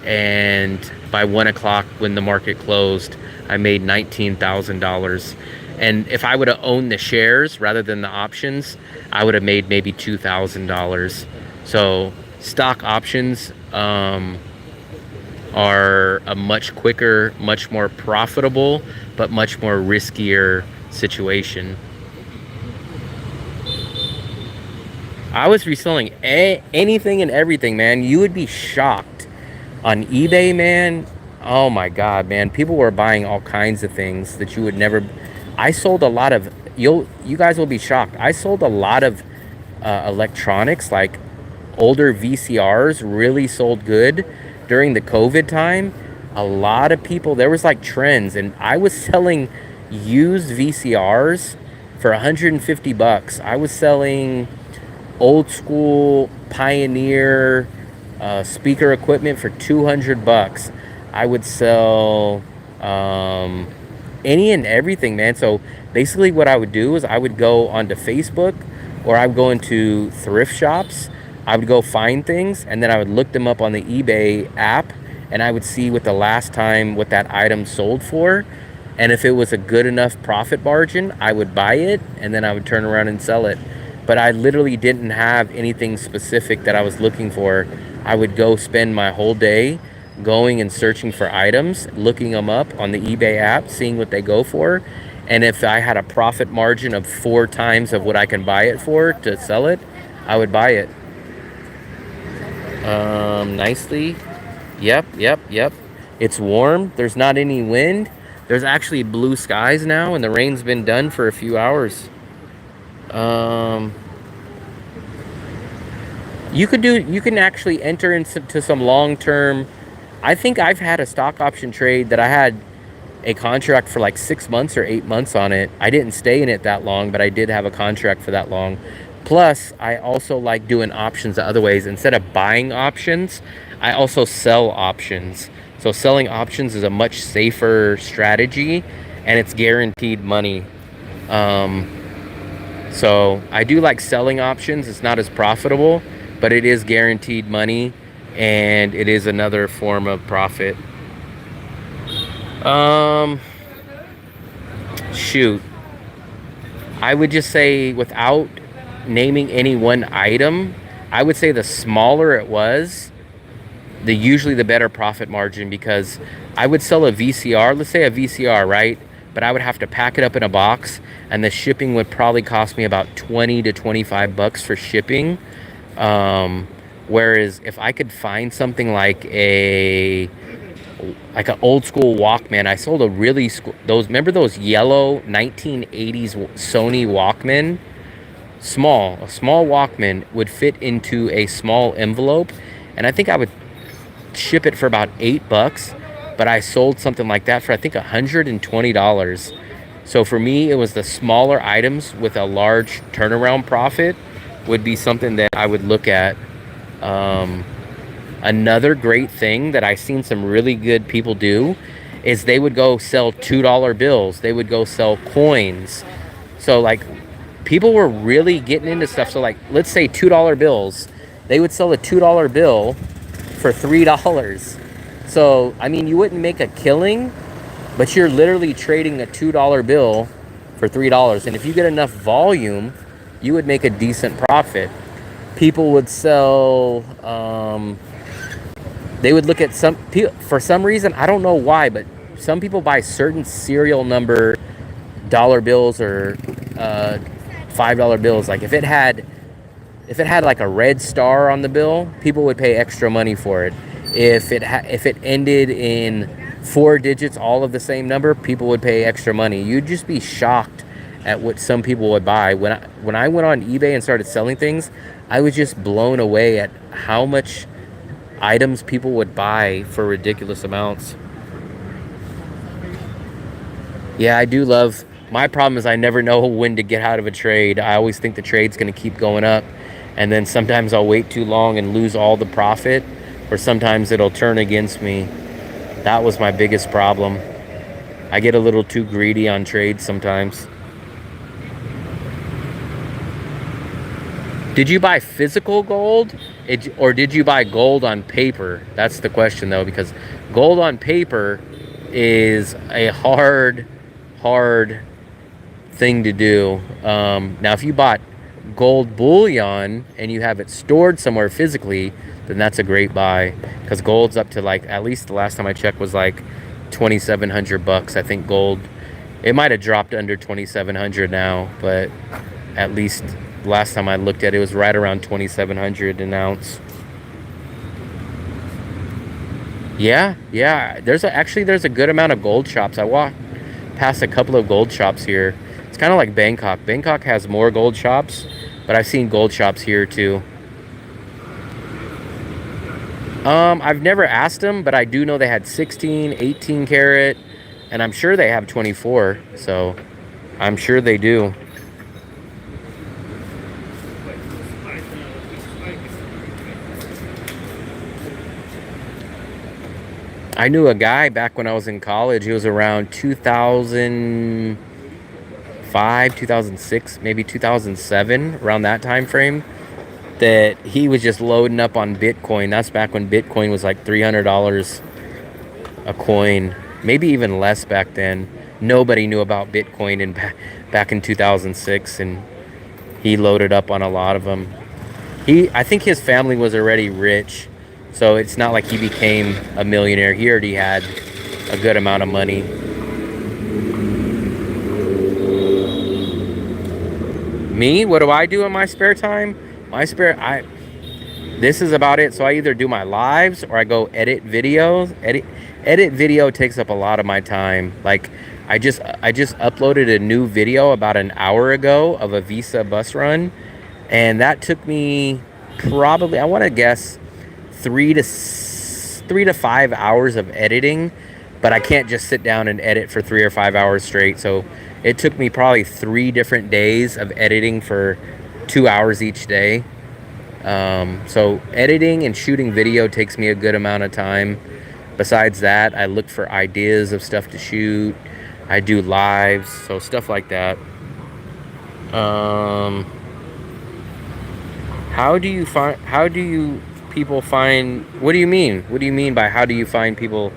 and by 1 o'clock when the market closed, I made $19,000. And if I would have owned the shares rather than the options, I would have made maybe $2,000. So stock options are a much quicker, much more profitable, but much more riskier situation. I was reselling anything and everything, man. You would be shocked. On eBay, man, oh my God, man. People were buying all kinds of things that you would never. I sold a lot of, you guys will be shocked. I sold a lot of electronics, like older VCRs really sold good during the COVID time. A lot of people, there was like trends, and I was selling used VCRs for 150 bucks. I was selling old school Pioneer speaker equipment for 200 bucks. I would sell any and everything, man. So basically what I would do is I would go onto Facebook, or I would go into thrift shops. I would go find things, and then I would look them up on the eBay app, and I would see what the last time what that item sold for. And if it was a good enough profit margin, I would buy it, and then I would turn around and sell it. But I literally didn't have anything specific that I was looking for. I would go spend my whole day going and searching for items, looking them up on the eBay app, seeing what they go for. And if I had a profit margin of 4 times of what I can buy it for to sell it, I would buy it. Nicely. Yep. It's warm. There's not any wind. There's actually blue skies now, and the rain's been done for a few hours. You can actually enter into some long-term. I think I've had a stock option trade that I had a contract for like 6 months or 8 months on it. I didn't stay in it that long, but I did have a contract for that long. Plus, I also like doing options the other ways. Instead of buying options, I also sell options. So selling options is a much safer strategy, and it's guaranteed money. So I do like selling options. It's not as profitable, but it is guaranteed money, and it is another form of profit. Shoot. I would just say, without naming any one item, I would say the smaller it was, usually the better profit margin, because I would sell a VCR, let's say a VCR, right? But I would have to pack it up in a box, and the shipping would probably cost me about 20 to 25 bucks for shipping. Whereas if I could find something like an old school Walkman, I sold a really remember those yellow 1980s Sony Walkman? A small Walkman would fit into a small envelope, and I think I would ship it for about $8, but I sold something like that for I think $120. So for me, it was the smaller items with a large turnaround profit would be something that I would look at. Another great thing that I've seen some really good people do is they would go sell $2 bills. They would go sell coins. So like, people were really getting into stuff. So like, let's say $2 bills. They would sell a $2 bill for $3. So, I mean, you wouldn't make a killing, but you're literally trading a $2 bill for $3. And if you get enough volume, you would make a decent profit. People would sell, they would look at for some reason, I don't know why, but some people buy certain serial number dollar bills or $5 bills. Like if it had like a red star on the bill, people would pay extra money for it. If it ended in 4 digits, all of the same number, people would pay extra money. You'd just be shocked at what some people would buy. When I went on eBay and started selling things, I was just blown away at how much items people would buy for ridiculous amounts. Yeah, I do love. My problem is I never know when to get out of a trade. I always think the trade's going to keep going up, and then sometimes I'll wait too long and lose all the profit, or sometimes it'll turn against me. That was my biggest problem. I get a little too greedy on trades sometimes. Did you buy physical gold, or did you buy gold on paper? That's the question, though, because gold on paper is a hard thing to do. Now, if you bought gold bullion and you have it stored somewhere physically, then that's a great buy, because gold's up to, like, at least the last time I checked was like 2,700 bucks. I think gold, it might have dropped under 2,700 now, but at least Last time I looked at it, it was right around 2,700 an ounce. Yeah, yeah. Actually there's a good amount of gold shops. I walked past a couple of gold shops here. It's kind of like Bangkok. Bangkok has more gold shops, but I've seen gold shops here too. I've never asked them, but I do know they had 16, 18 karat, and I'm sure they have 24. So I'm sure they do. I knew a guy back when I was in college. He was around 2005, 2006, maybe 2007, around that time frame, that he was just loading up on Bitcoin. That's back when Bitcoin was like $300 a coin, maybe even less back then. Nobody knew about Bitcoin back in 2006, and he loaded up on a lot of them. I think his family was already rich, so it's not like he became a millionaire. He already had a good amount of money. Me? What do I do in my spare time? This is about it. So I either do my lives or I go edit videos. Edit video takes up a lot of my time. Like I just uploaded a new video about an hour ago of a Visa bus run, and that took me probably, I want to guess, 3 to 5 hours of editing. But I can't just sit down and edit for 3 or 5 hours straight. So it took me probably 3 different days of editing for 2 hours each day. So editing and shooting video takes me a good amount of time. Besides that, I look for ideas of stuff to shoot. I do lives, so stuff like that. How do you people find, what do you mean? What do you mean by how do you find people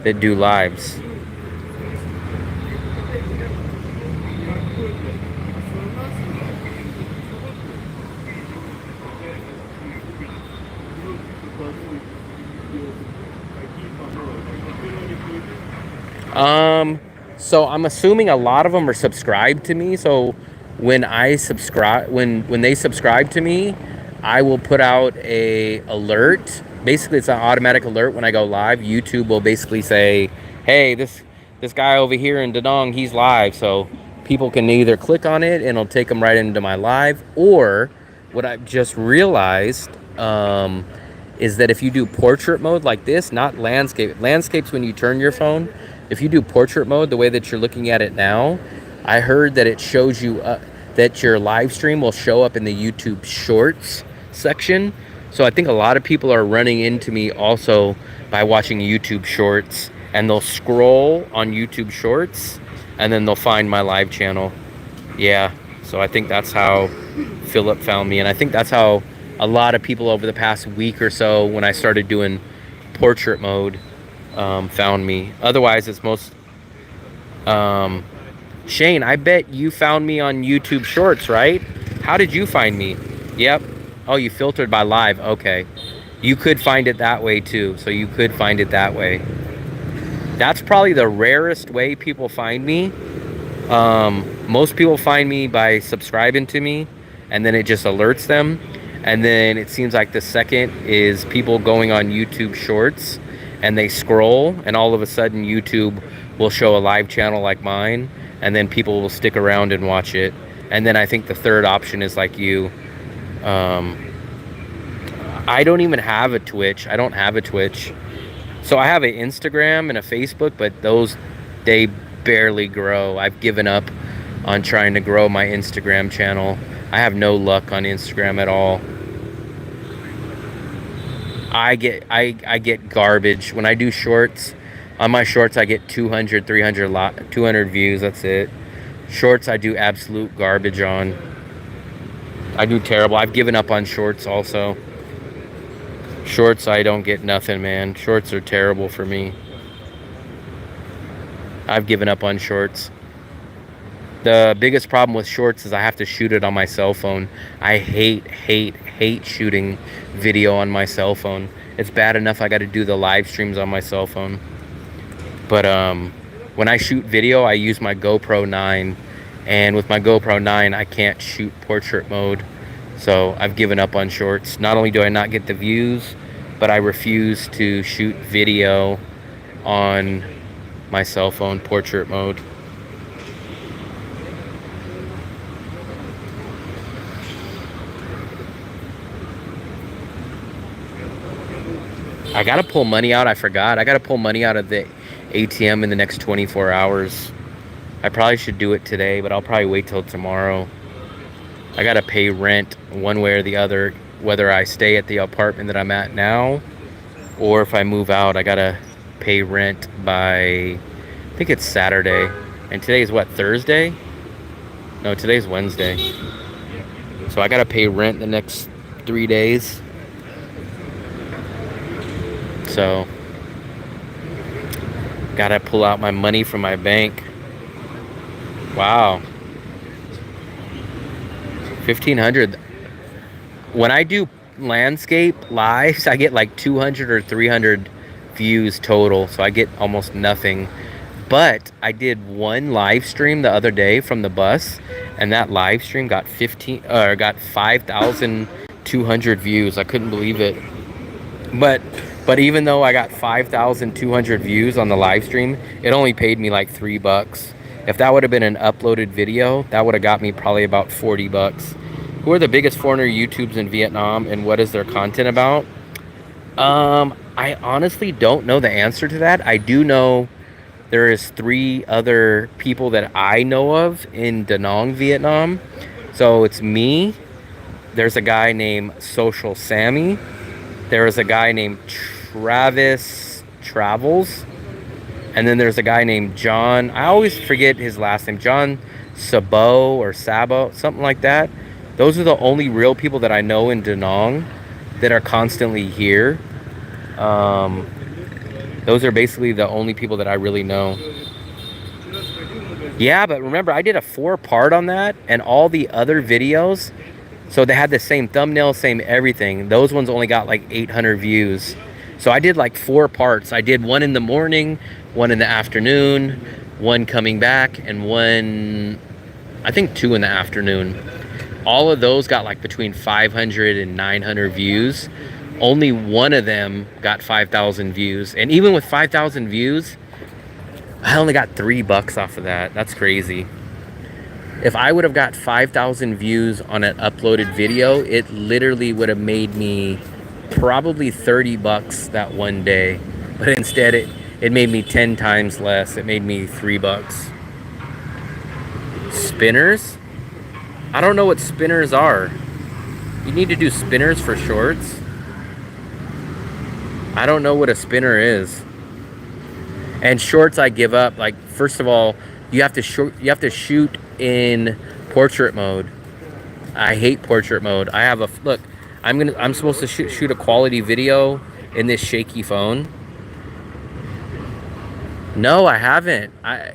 that do lives? So I'm assuming a lot of them are subscribed to me. So when they subscribe to me, I will put out a alert. Basically, it's an automatic alert when I go live. YouTube will basically say, "Hey, this guy over here in Dadong, he's live." So people can either click on it and it'll take them right into my live, or what I've just realized is that if you do portrait mode like this, not landscape. Landscape's when you turn your phone. If you do portrait mode the way that you're looking at it now, I heard that it shows you that your live stream will show up in the YouTube Shorts section. So I think a lot of people are running into me also by watching YouTube Shorts, and they'll scroll on YouTube Shorts and then they'll find my live channel. Yeah, so I think that's how Philip found me, and I think that's how a lot of people over the past week or so, when I started doing portrait mode, found me. Otherwise, it's most... Shane, I bet you found me on YouTube Shorts, right? How did you find me? Yep. Oh, you filtered by live. Okay. You could find it that way too. So you could find it that way. That's probably the rarest way people find me. Most people find me by subscribing to me, and then it just alerts them. And then it seems like the second is people going on YouTube Shorts, and they scroll, and all of a sudden YouTube will show a live channel like mine, and then people will stick around and watch it. And then I think the third option is like you. I don't even have a Twitch. I don't have a Twitch. So I have an Instagram and a Facebook, but they barely grow. I've given up on trying to grow my Instagram channel. I have no luck on Instagram at all. I get garbage when I do shorts. On my shorts I get 200 views. That's it. Shorts I do absolute garbage on. I do terrible. I've given up on shorts also. Shorts I don't get nothing, man. Shorts are terrible for me. I've given up on shorts. The biggest problem with shorts is I have to shoot it on my cell phone. I hate shooting video on my cell phone. It's bad enough I got to do the live streams on my cell phone. But when I shoot video, I use my GoPro 9, And with my GoPro 9, I can't shoot portrait mode. So I've given up on shorts. Not only do I not get the views, but I refuse to shoot video on my cell phone portrait mode. I gotta pull money out. I forgot. I gotta pull money out of the ATM in the next 24 hours. I probably should do it today, but I'll probably wait till tomorrow. I gotta pay rent one way or the other, whether I stay at the apartment that I'm at now or if I move out. I gotta pay rent by, I think it's Saturday. And today's what, Thursday? No, today's Wednesday. So I gotta pay rent the next 3 days. So gotta pull out my money from my bank. Wow. 1,500. When I do landscape lives, I get like 200 or 300 views total. So I get almost nothing. But I did one live stream the other day from the bus, and that live stream got 5,200 views. I couldn't believe it. But even though I got 5,200 views on the live stream, it only paid me like $3. If that would have been an uploaded video, that would have got me probably about $40. Who are the biggest foreigner YouTubes in Vietnam, and what is their content about? I honestly don't know the answer to that. I do know there is 3 other people that I know of in Da Nang, Vietnam. So it's me. There's a guy named Social Sammy. There is a guy named Travis Travels. And then there's a guy named John. I always forget his last name. John Sabo or Sabo, something like that. Those are the only real people that I know in Da Nang that are constantly here. Those are basically the only people that I really know. Yeah, but remember, I did a 4-part on that, and all the other videos, so they had the same thumbnail, same everything. Those ones only got like 800 views. So I did like 4 parts. I did one in the morning, one in the afternoon, one coming back, and one, I think 2 in the afternoon. All of those got like between 500 and 900 views. Only one of them got 5,000 views. And even with 5,000 views, I only got $3 off of that. That's crazy. If I would have got 5,000 views on an uploaded video, it literally would have made me probably $30 that one day. But instead, it made me 10 times less. It made me $3. Spinners? I don't know what spinners are. You need to do spinners for shorts? I don't know what a spinner is. And shorts I give up. Like, first of all, you have to shoot in portrait mode. I hate portrait mode. I have a look. I'm supposed to shoot a quality video in this shaky phone. No, I haven't. I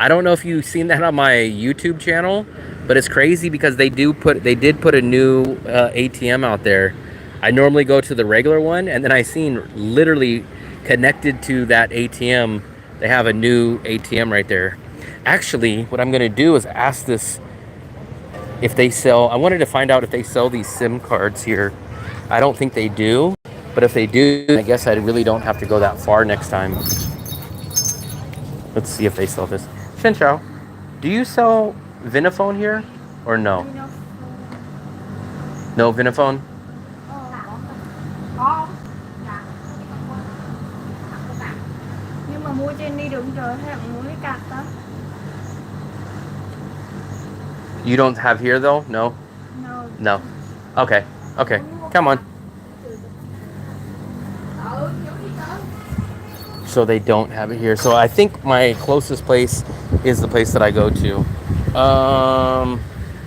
don't know if you've seen that on my YouTube channel, but it's crazy because they did put a new ATM out there. I normally go to the regular one, and then I seen literally connected to that ATM, they have a new ATM right there. Actually, what I'm gonna do is ask this if they sell. I wanted to find out if they sell these SIM cards here. I don't think they do, but if they do, I guess I really don't have to go that far next time. Let's see if they sell this. Shen Chao, do you sell Vinaphone here or no? No Vinaphone? Có. Dạ. Nhưng mà mua trên đi đường trời hay là mua cái card đó? You don't have here though? No? No. No. Okay. Okay. Come on. So they don't have it here. So I think my closest place is the place that I go to.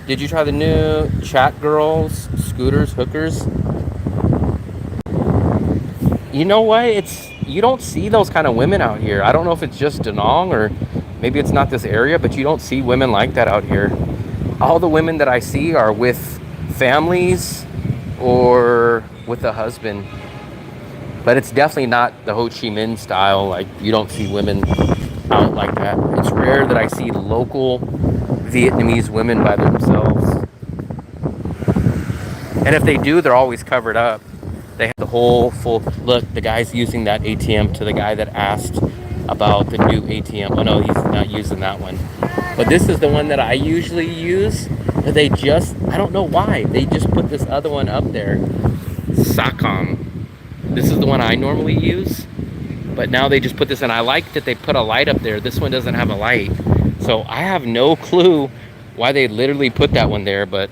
Did you try the new chat girls, scooters, hookers? You know what? You don't see those kind of women out here. I don't know if it's just Da Nang or maybe it's not this area, but you don't see women like that out here. All the women that I see are with families or with a husband. But it's definitely not the Ho Chi Minh style. Like, you don't see women out like that. It's rare that I see local Vietnamese women by themselves. And if they do, they're always covered up. They have the whole full look. The guy's using that ATM to the guy that asked about the new ATM. Oh no, he's not using that one. But this is the one that I usually use. But they just, I don't know why, they just put this other one up there. Sacom. This is the one I normally use. But now they just put this in. I like that they put a light up there. This one doesn't have a light. So I have no clue why they literally put that one there, but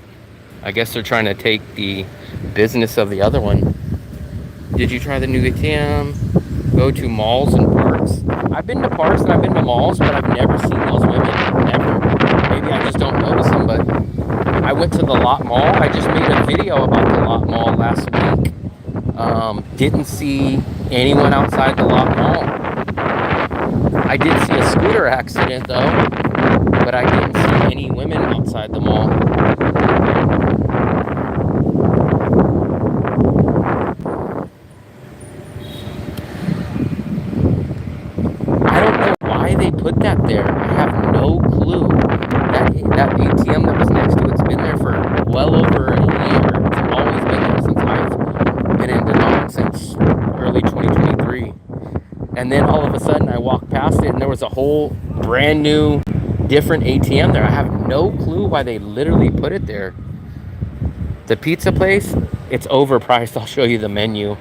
I guess they're trying to take the business of the other one. Did you try the new ATM? Go to malls and parks. I've been to parks and I've been to malls, but I've never seen those women. Never. Maybe I just don't notice them, but I went to the Lot Mall. I just made a video about the Lot Mall last week. Didn't see anyone outside the Lot Mall. I did see a scooter accident though, but I didn't see any women outside the mall. I don't know why they put that there. I have no clue. That ATM that was next to it's been there for well over a year. It's always been there since I've been in Denali since early 2023. And then all of a sudden I walked past it and there was a whole brand new different ATM there. I have no clue why they literally put it there. The pizza place, it's overpriced. I'll show you the menu.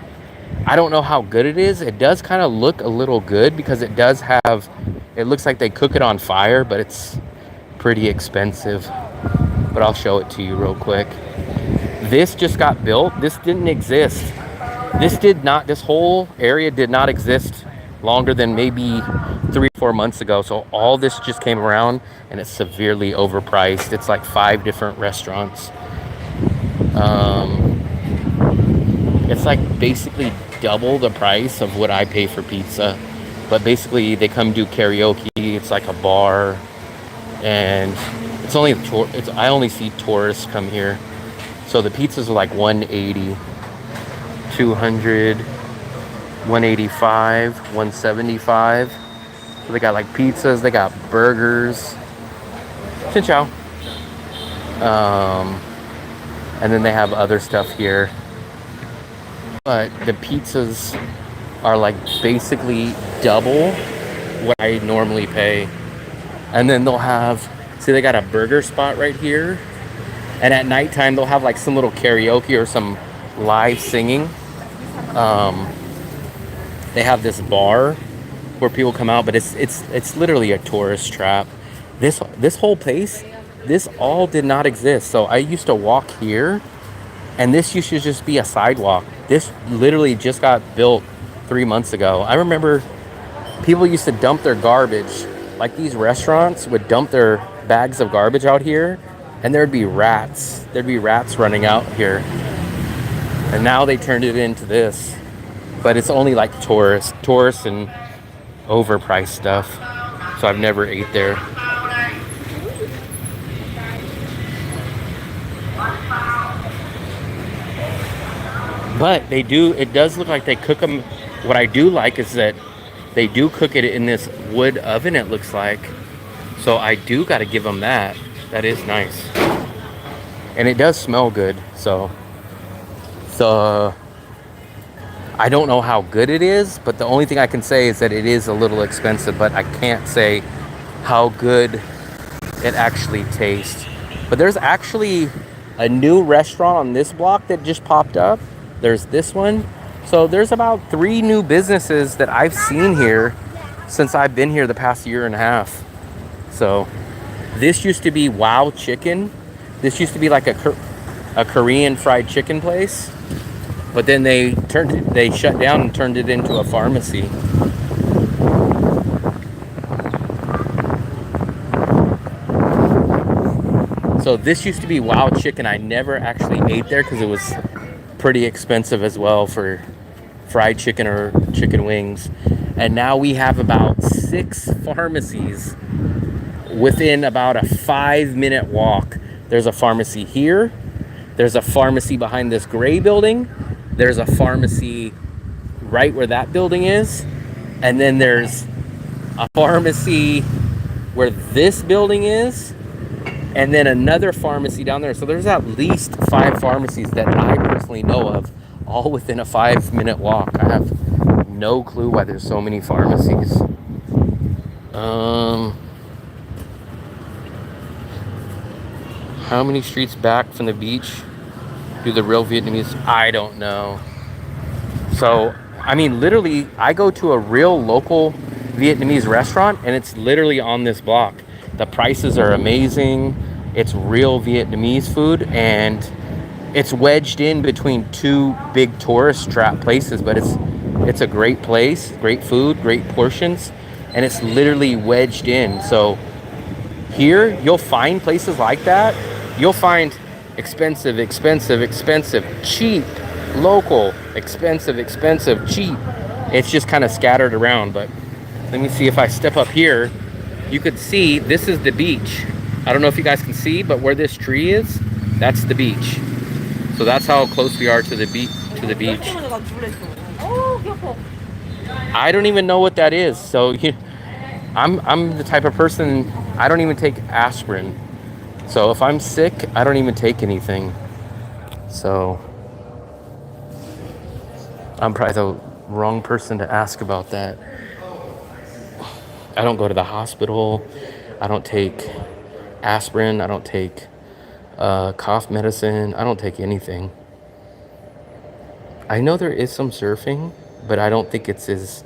I don't know how good it is. It does kind of look a little good because it does have, it looks like they cook it on fire, but it's pretty expensive. But I'll show it to you real quick. This just got built. This didn't exist. This whole area did not exist longer than maybe 3 or 4 months ago. So all this just came around and it's severely overpriced. It's like 5 different restaurants. It's like basically double the price of what I pay for pizza. But basically they come do karaoke. It's like a bar. And it's only, I only see tourists come here. So the pizzas are like 180, 200, 185, 175. So they got like pizzas, they got burgers. Xin chao. And then they have other stuff here. But the pizzas are like basically double what I normally pay. And then they'll have, see, they got a burger spot right here. And at nighttime, they'll have like some little karaoke or some live singing. They have this bar where people come out, but it's literally a tourist trap. This whole place, this all did not exist. So I used to walk here, and this used to just be a sidewalk. This literally just got built 3 months ago. I remember people used to dump their garbage. Like these restaurants would dump their bags of garbage out here, and there'd be rats. There'd be rats running out here. And now they turned it into this. But it's only like tourists and overpriced stuff. So I've never ate there. But it does look like they cook them. What I do like is that they do cook it in this wood oven, it looks like. So I do got to give them that. That is nice. And it does smell good. So I don't know how good it is, but the only thing I can say is that it is a little expensive, but I can't say how good it actually tastes. But there's actually a new restaurant on this block that just popped up. There's this one. So there's about 3 new businesses that I've seen here since I've been here the past year and a half. So this used to be Wow Chicken. This used to be like a Korean fried chicken place. But then they shut down and turned it into a pharmacy. So this used to be Wow Chicken. I never actually ate there because it was pretty expensive as well for fried chicken or chicken wings. And now we have about 6 pharmacies within about a 5-minute walk. There's a pharmacy here. There's a pharmacy behind this gray building. There's a pharmacy right where that building is. And then there's a pharmacy where this building is. and then another pharmacy down there. So there's at least 5 pharmacies that I personally know of, all within a 5-minute walk. I have no clue why there's so many pharmacies. How many streets back from the beach do the real Vietnamese? I don't know. So, I mean, literally, I go to a real local Vietnamese restaurant, and it's literally on this block. The prices are amazing. It's real Vietnamese food, and it's wedged in between 2 big tourist trap places, but it's a great place, great food, great portions, and it's literally wedged in. So here, you'll find places like that. You'll find expensive, expensive, expensive, cheap, local, expensive, expensive, cheap. It's just kind of scattered around. But let me see if I step up here. You could see this is the beach. I don't know if you guys can see, but where this tree is, that's the beach. So that's how close we are to the beach. I don't even know what that is. So I'm the type of person, I don't even take aspirin. So if I'm sick, I don't even take anything. So I'm probably the wrong person to ask about that. I don't go to the hospital. I don't take aspirin. I don't take cough medicine. I don't take anything. I know there is some surfing, but I don't think it's as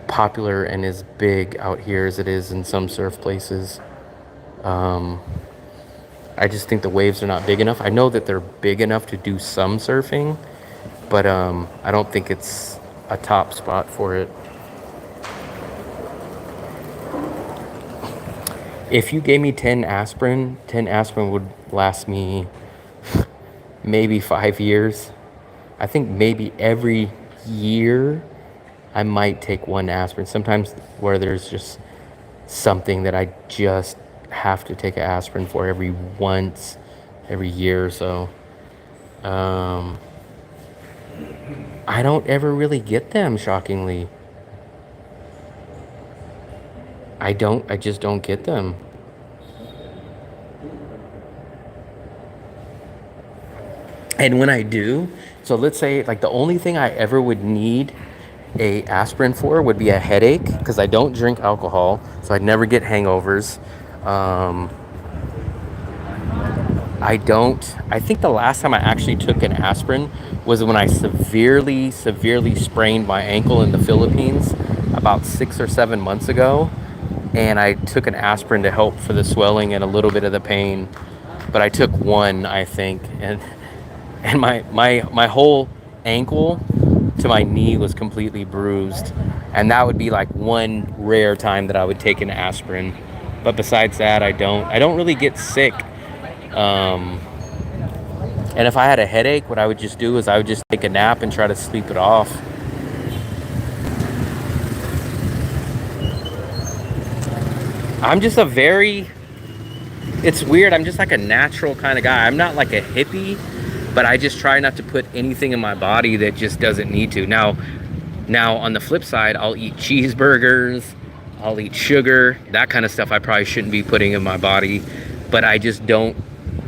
popular and as big out here as it is in some surf places. I just think the waves are not big enough. I know that they're big enough to do some surfing, but I don't think it's a top spot for it. If you gave me 10 aspirin would last me maybe 5 years. I think maybe every year I might take 1 aspirin. Sometimes where there's just something that I just have to take an aspirin for every year or so. I don't ever really get them, shockingly. I just don't get them. And when I do, so let's say like the only thing I ever would need a aspirin for would be a headache, because I don't drink alcohol, so I'd never get hangovers. I think the last time I actually took an aspirin was when I severely sprained my ankle in the Philippines about 6 or 7 months ago. And I took an aspirin to help for the swelling and a little bit of the pain. But I took 1, I think. And my whole ankle to my knee was completely bruised. And that would be like one rare time that I would take an aspirin. But besides that, I don't really get sick. And if I had a headache, what I would just do is I would just take a nap and try to sleep it off. I'm just it's weird. I'm just like a natural kind of guy. I'm not like a hippie, but I just try not to put anything in my body that just doesn't need to. Now on the flip side, I'll eat cheeseburgers, I'll eat sugar, that kind of stuff I probably shouldn't be putting in my body, but I just don't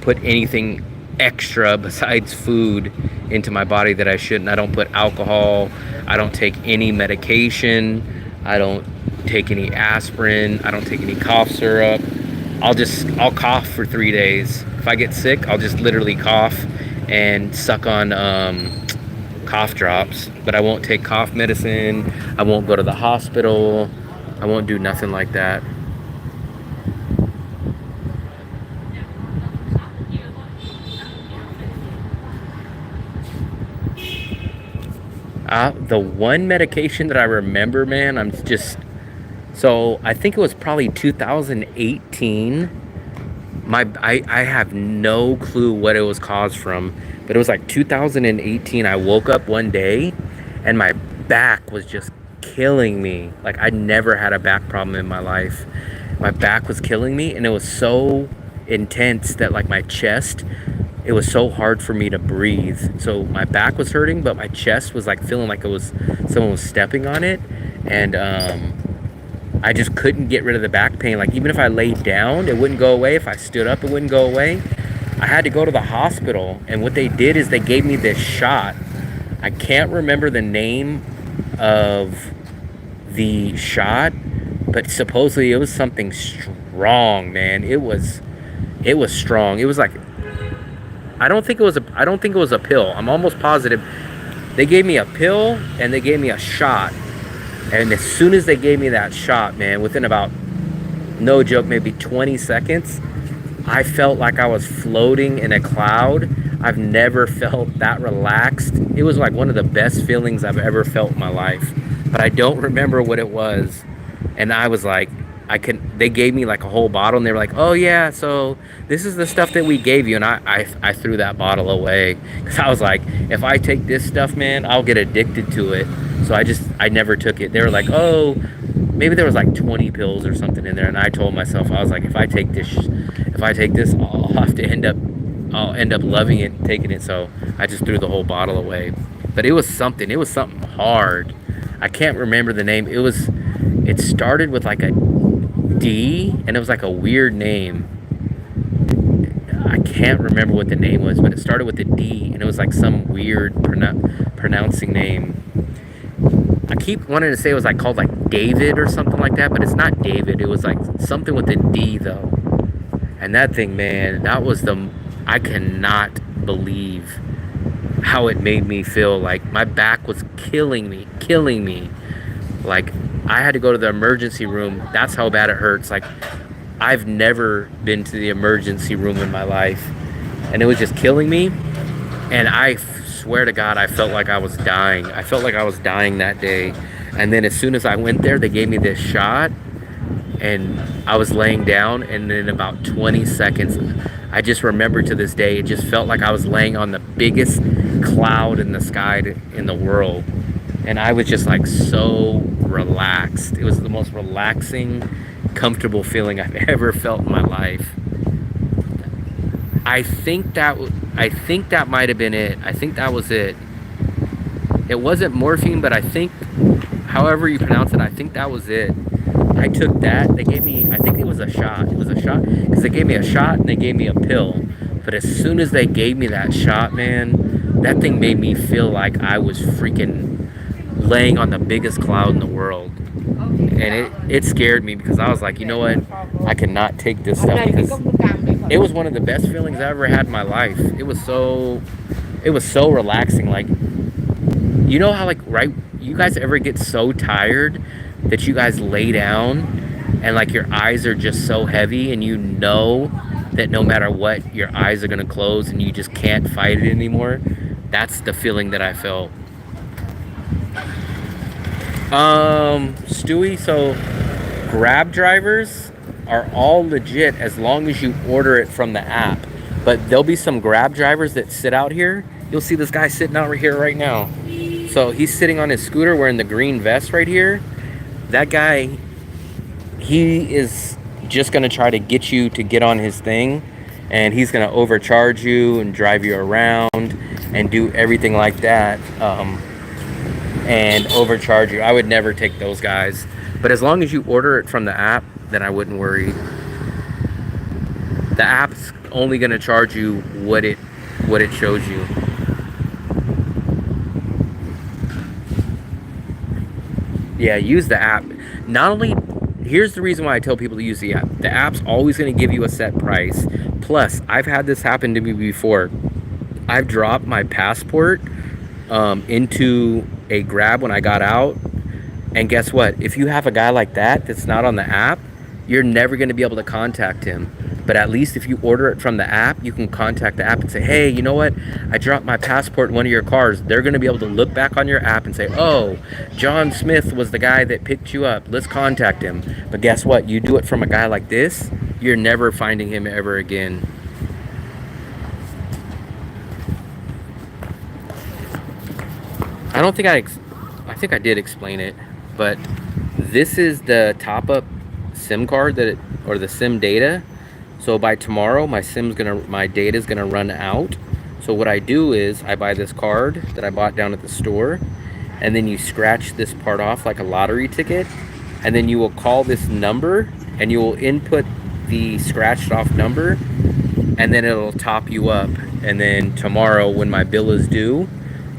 put anything extra besides food into my body that I shouldn't. I don't put alcohol, I don't take any medication, I don't take any aspirin, I don't take any cough syrup. I'll cough for 3 days. If I get sick, I'll just literally cough and suck on cough drops, but I won't take cough medicine, I won't go to the hospital, I won't do nothing like that. The one medication that I remember, man, so I think it was probably 2018. I have no clue what it was caused from, but it was like 2018. I woke up one day and my back was just killing me. Like, I'd never had a back problem in my life. My back was killing me, and it was so intense that like my chest, it was so hard for me to breathe. So my back was hurting, but my chest was like feeling like someone was stepping on it. And I just couldn't get rid of the back pain. Like, even if I laid down, it wouldn't go away. If I stood up, it wouldn't go away. I had to go to the hospital, and what they did is they gave me this shot. I can't remember the name of the shot, but supposedly it was something strong, man. It was strong. It was like, I don't think it was a pill. I'm almost positive they gave me a pill and they gave me a shot. And as soon as they gave me that shot, man, within about, no joke, maybe 20 seconds, I felt like I was floating in a cloud. I've never felt that relaxed. It was like one of the best feelings I've ever felt in my life. But I don't remember what it was. And I was like, they gave me like a whole bottle, and they were like, oh yeah, so this is the stuff that we gave you. And I threw that bottle away, because I was like, if I take this stuff, man, I'll get addicted to it. So I never took it. They were like, oh, maybe there was like 20 pills or something in there. And I told myself, I was like, if I take this, I'll have to end up loving it and taking it. So I just threw the whole bottle away. But it was something hard. I can't remember the name. It started with like a D, and it was like a weird name. I can't remember what the name was, but it started with a D, and it was like some weird pronouncing name. I keep wanting to say it was like called like David or something like that, but it's not David. It was like something with a D though. And that thing, man, I cannot believe how it made me feel. Like, my back was killing me. Like, I had to go to the emergency room. That's how bad it hurts. Like, I've never been to the emergency room in my life, and it was just killing me. And I swear to God, I felt like I was dying. I felt like I was dying that day. And then as soon as I went there, they gave me this shot, and I was laying down, and in about 20 seconds, I just remember to this day, it just felt like I was laying on the biggest cloud in the sky in the world. And I was just like so relaxed. It was the most relaxing, comfortable feeling I've ever felt in my life. I think that might have been it. I think that was it. It wasn't morphine, but I think, however you pronounce it, I think that was it. I took that. They gave me, I think it was a shot. It was a shot, because they gave me a shot and they gave me a pill. But as soon as they gave me that shot, man, that thing made me feel like I was freaking laying on the biggest cloud in the world. And it scared me, because I was like, you know what, I cannot take this stuff, because it was one of the best feelings I ever had in my life. It was so relaxing. Like, you know how, like, right, you guys ever get so tired that you guys lay down and like your eyes are just so heavy, and you know that no matter what, your eyes are gonna close and you just can't fight it anymore? That's the feeling that I felt. Stewie, so Grab drivers are all legit as long as you order it from the app. But there'll be some Grab drivers that sit out here. You'll see this guy sitting out here right now. So he's sitting on his scooter wearing the green vest right here. That guy, he is just going to try to get you to get on his thing, and he's going to overcharge you and drive you around and do everything like that, and overcharge you. I would never take those guys. But as long as you order it from the app, then I wouldn't worry. The app's only going to charge you what it shows you. Yeah, use the app. Not only, here's the reason why I tell people to use the app. The app's always going to give you a set price. Plus, I've had this happen to me before. I've dropped my passport into a Grab when I got out. And guess what? If you have a guy like that that's not on the app, you're never going to be able to contact him. But at least if you order it from the app, you can contact the app and say, hey, you know what? I dropped my passport in one of your cars. They're going to be able to look back on your app and say, oh, John Smith was the guy that picked you up. Let's contact him. But guess what? You do it from a guy like this, you're never finding him ever again. I think I did explain it, but this is the top-up SIM card or the SIM data. So by tomorrow, my data is gonna run out. So what I do is I buy this card that I bought down at the store, and then you scratch this part off like a lottery ticket, and then you will call this number and you will input the scratched off number, and then it'll top you up. And then tomorrow when my bill is due,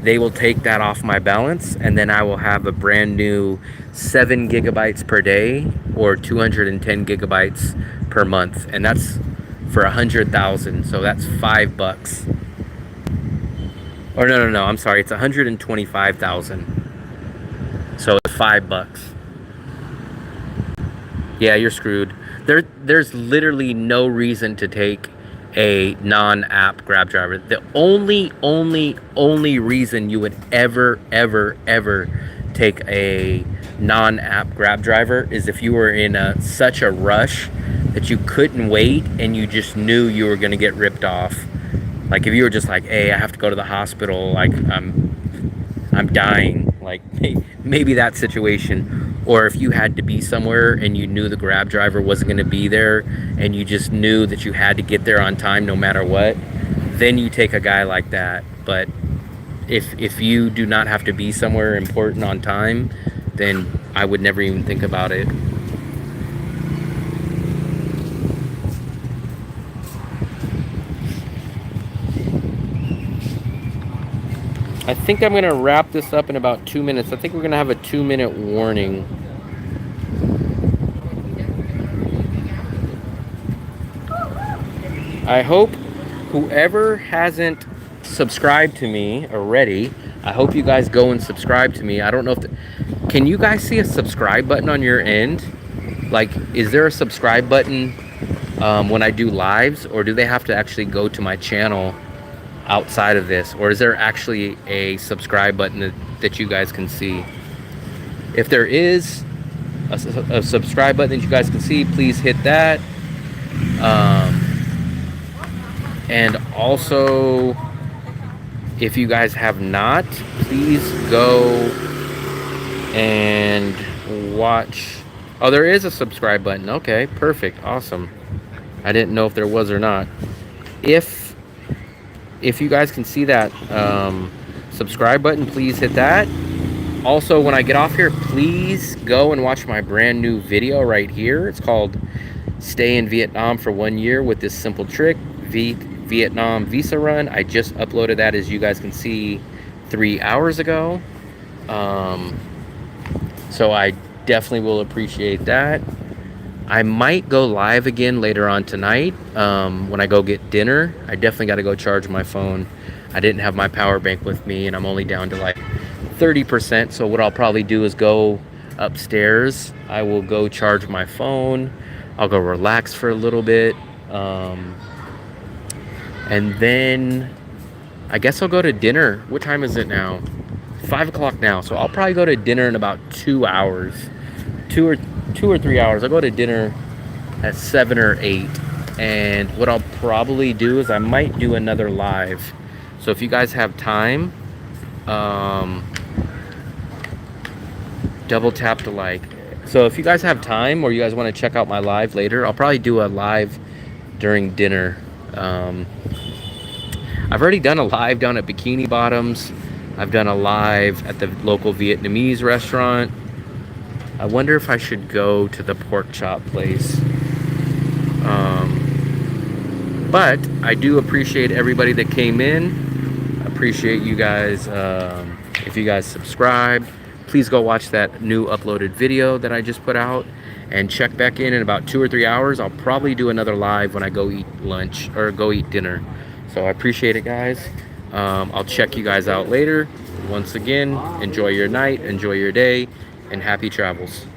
they will take that off my balance, and then I will have a brand new 7 gigabytes per day or 210 gigabytes per month, and that's for 100,000. So that's $5. Or no, I'm sorry, it's 125,000. So it's $5. Yeah, you're screwed. There's literally no reason to take a non-app Grab driver. The only reason you would ever take a non-app Grab driver is if you were in such a rush that you couldn't wait and you just knew you were gonna get ripped off. Like if you were just like, hey, I have to go to the hospital, like I'm dying, like maybe that situation. Or if you had to be somewhere and you knew the Grab driver wasn't going to be there and you just knew that you had to get there on time no matter what, then you take a guy like that. But if you do not have to be somewhere important on time, then I would never even think about it. I think I'm going to wrap this up in about 2 minutes. I think we're going to have a 2-minute warning. I hope whoever hasn't subscribed to me already, I hope you guys go and subscribe to me. I don't know if can you guys see a subscribe button on your end? Like, is there a subscribe button when I do lives, or do they have to actually go to my channel outside of this, or is there actually a subscribe button that you guys can see? If there is a subscribe button that you guys can see, please hit that. And also, if you guys have not, please go and watch. Oh, there is a subscribe button. Okay, perfect, awesome. I didn't know if there was or not. If you guys can see that subscribe button, please hit that. Also, when I get off here, please go and watch my brand new video right here. It's called Stay in Vietnam for 1 year with this simple trick, Vietnam visa run. I just uploaded that, as you guys can see, 3 hours ago. So I definitely will appreciate that. I might go live again later on tonight when I go get dinner. I definitely got to go charge my phone. I didn't have my power bank with me, and I'm only down to like 30%. So what I'll probably do is go upstairs. I will go charge my phone. I'll go relax for a little bit. And then I guess I'll go to dinner. What time is it now? 5 o'clock now. So I'll probably go to dinner in about 2 hours. 2 or 3 hours. I'll go to dinner at 7 or 8. And what I'll probably do is I might do another live. So if you guys have time, double tap to like. So if you guys have time, or you guys want to check out my live later, I'll probably do a live during dinner. I've already done a live down at Bikini Bottoms. I've done a live at the local Vietnamese restaurant. I wonder if I should go to the pork chop place. But I do appreciate everybody that came in. I appreciate you guys. If you guys subscribed, please go watch that new uploaded video that I just put out, and check back in about 2 or 3 hours. I'll probably do another live when I go eat lunch or go eat dinner. So I appreciate it, guys. I'll check you guys out later. Once again, enjoy your night, enjoy your day, and happy travels.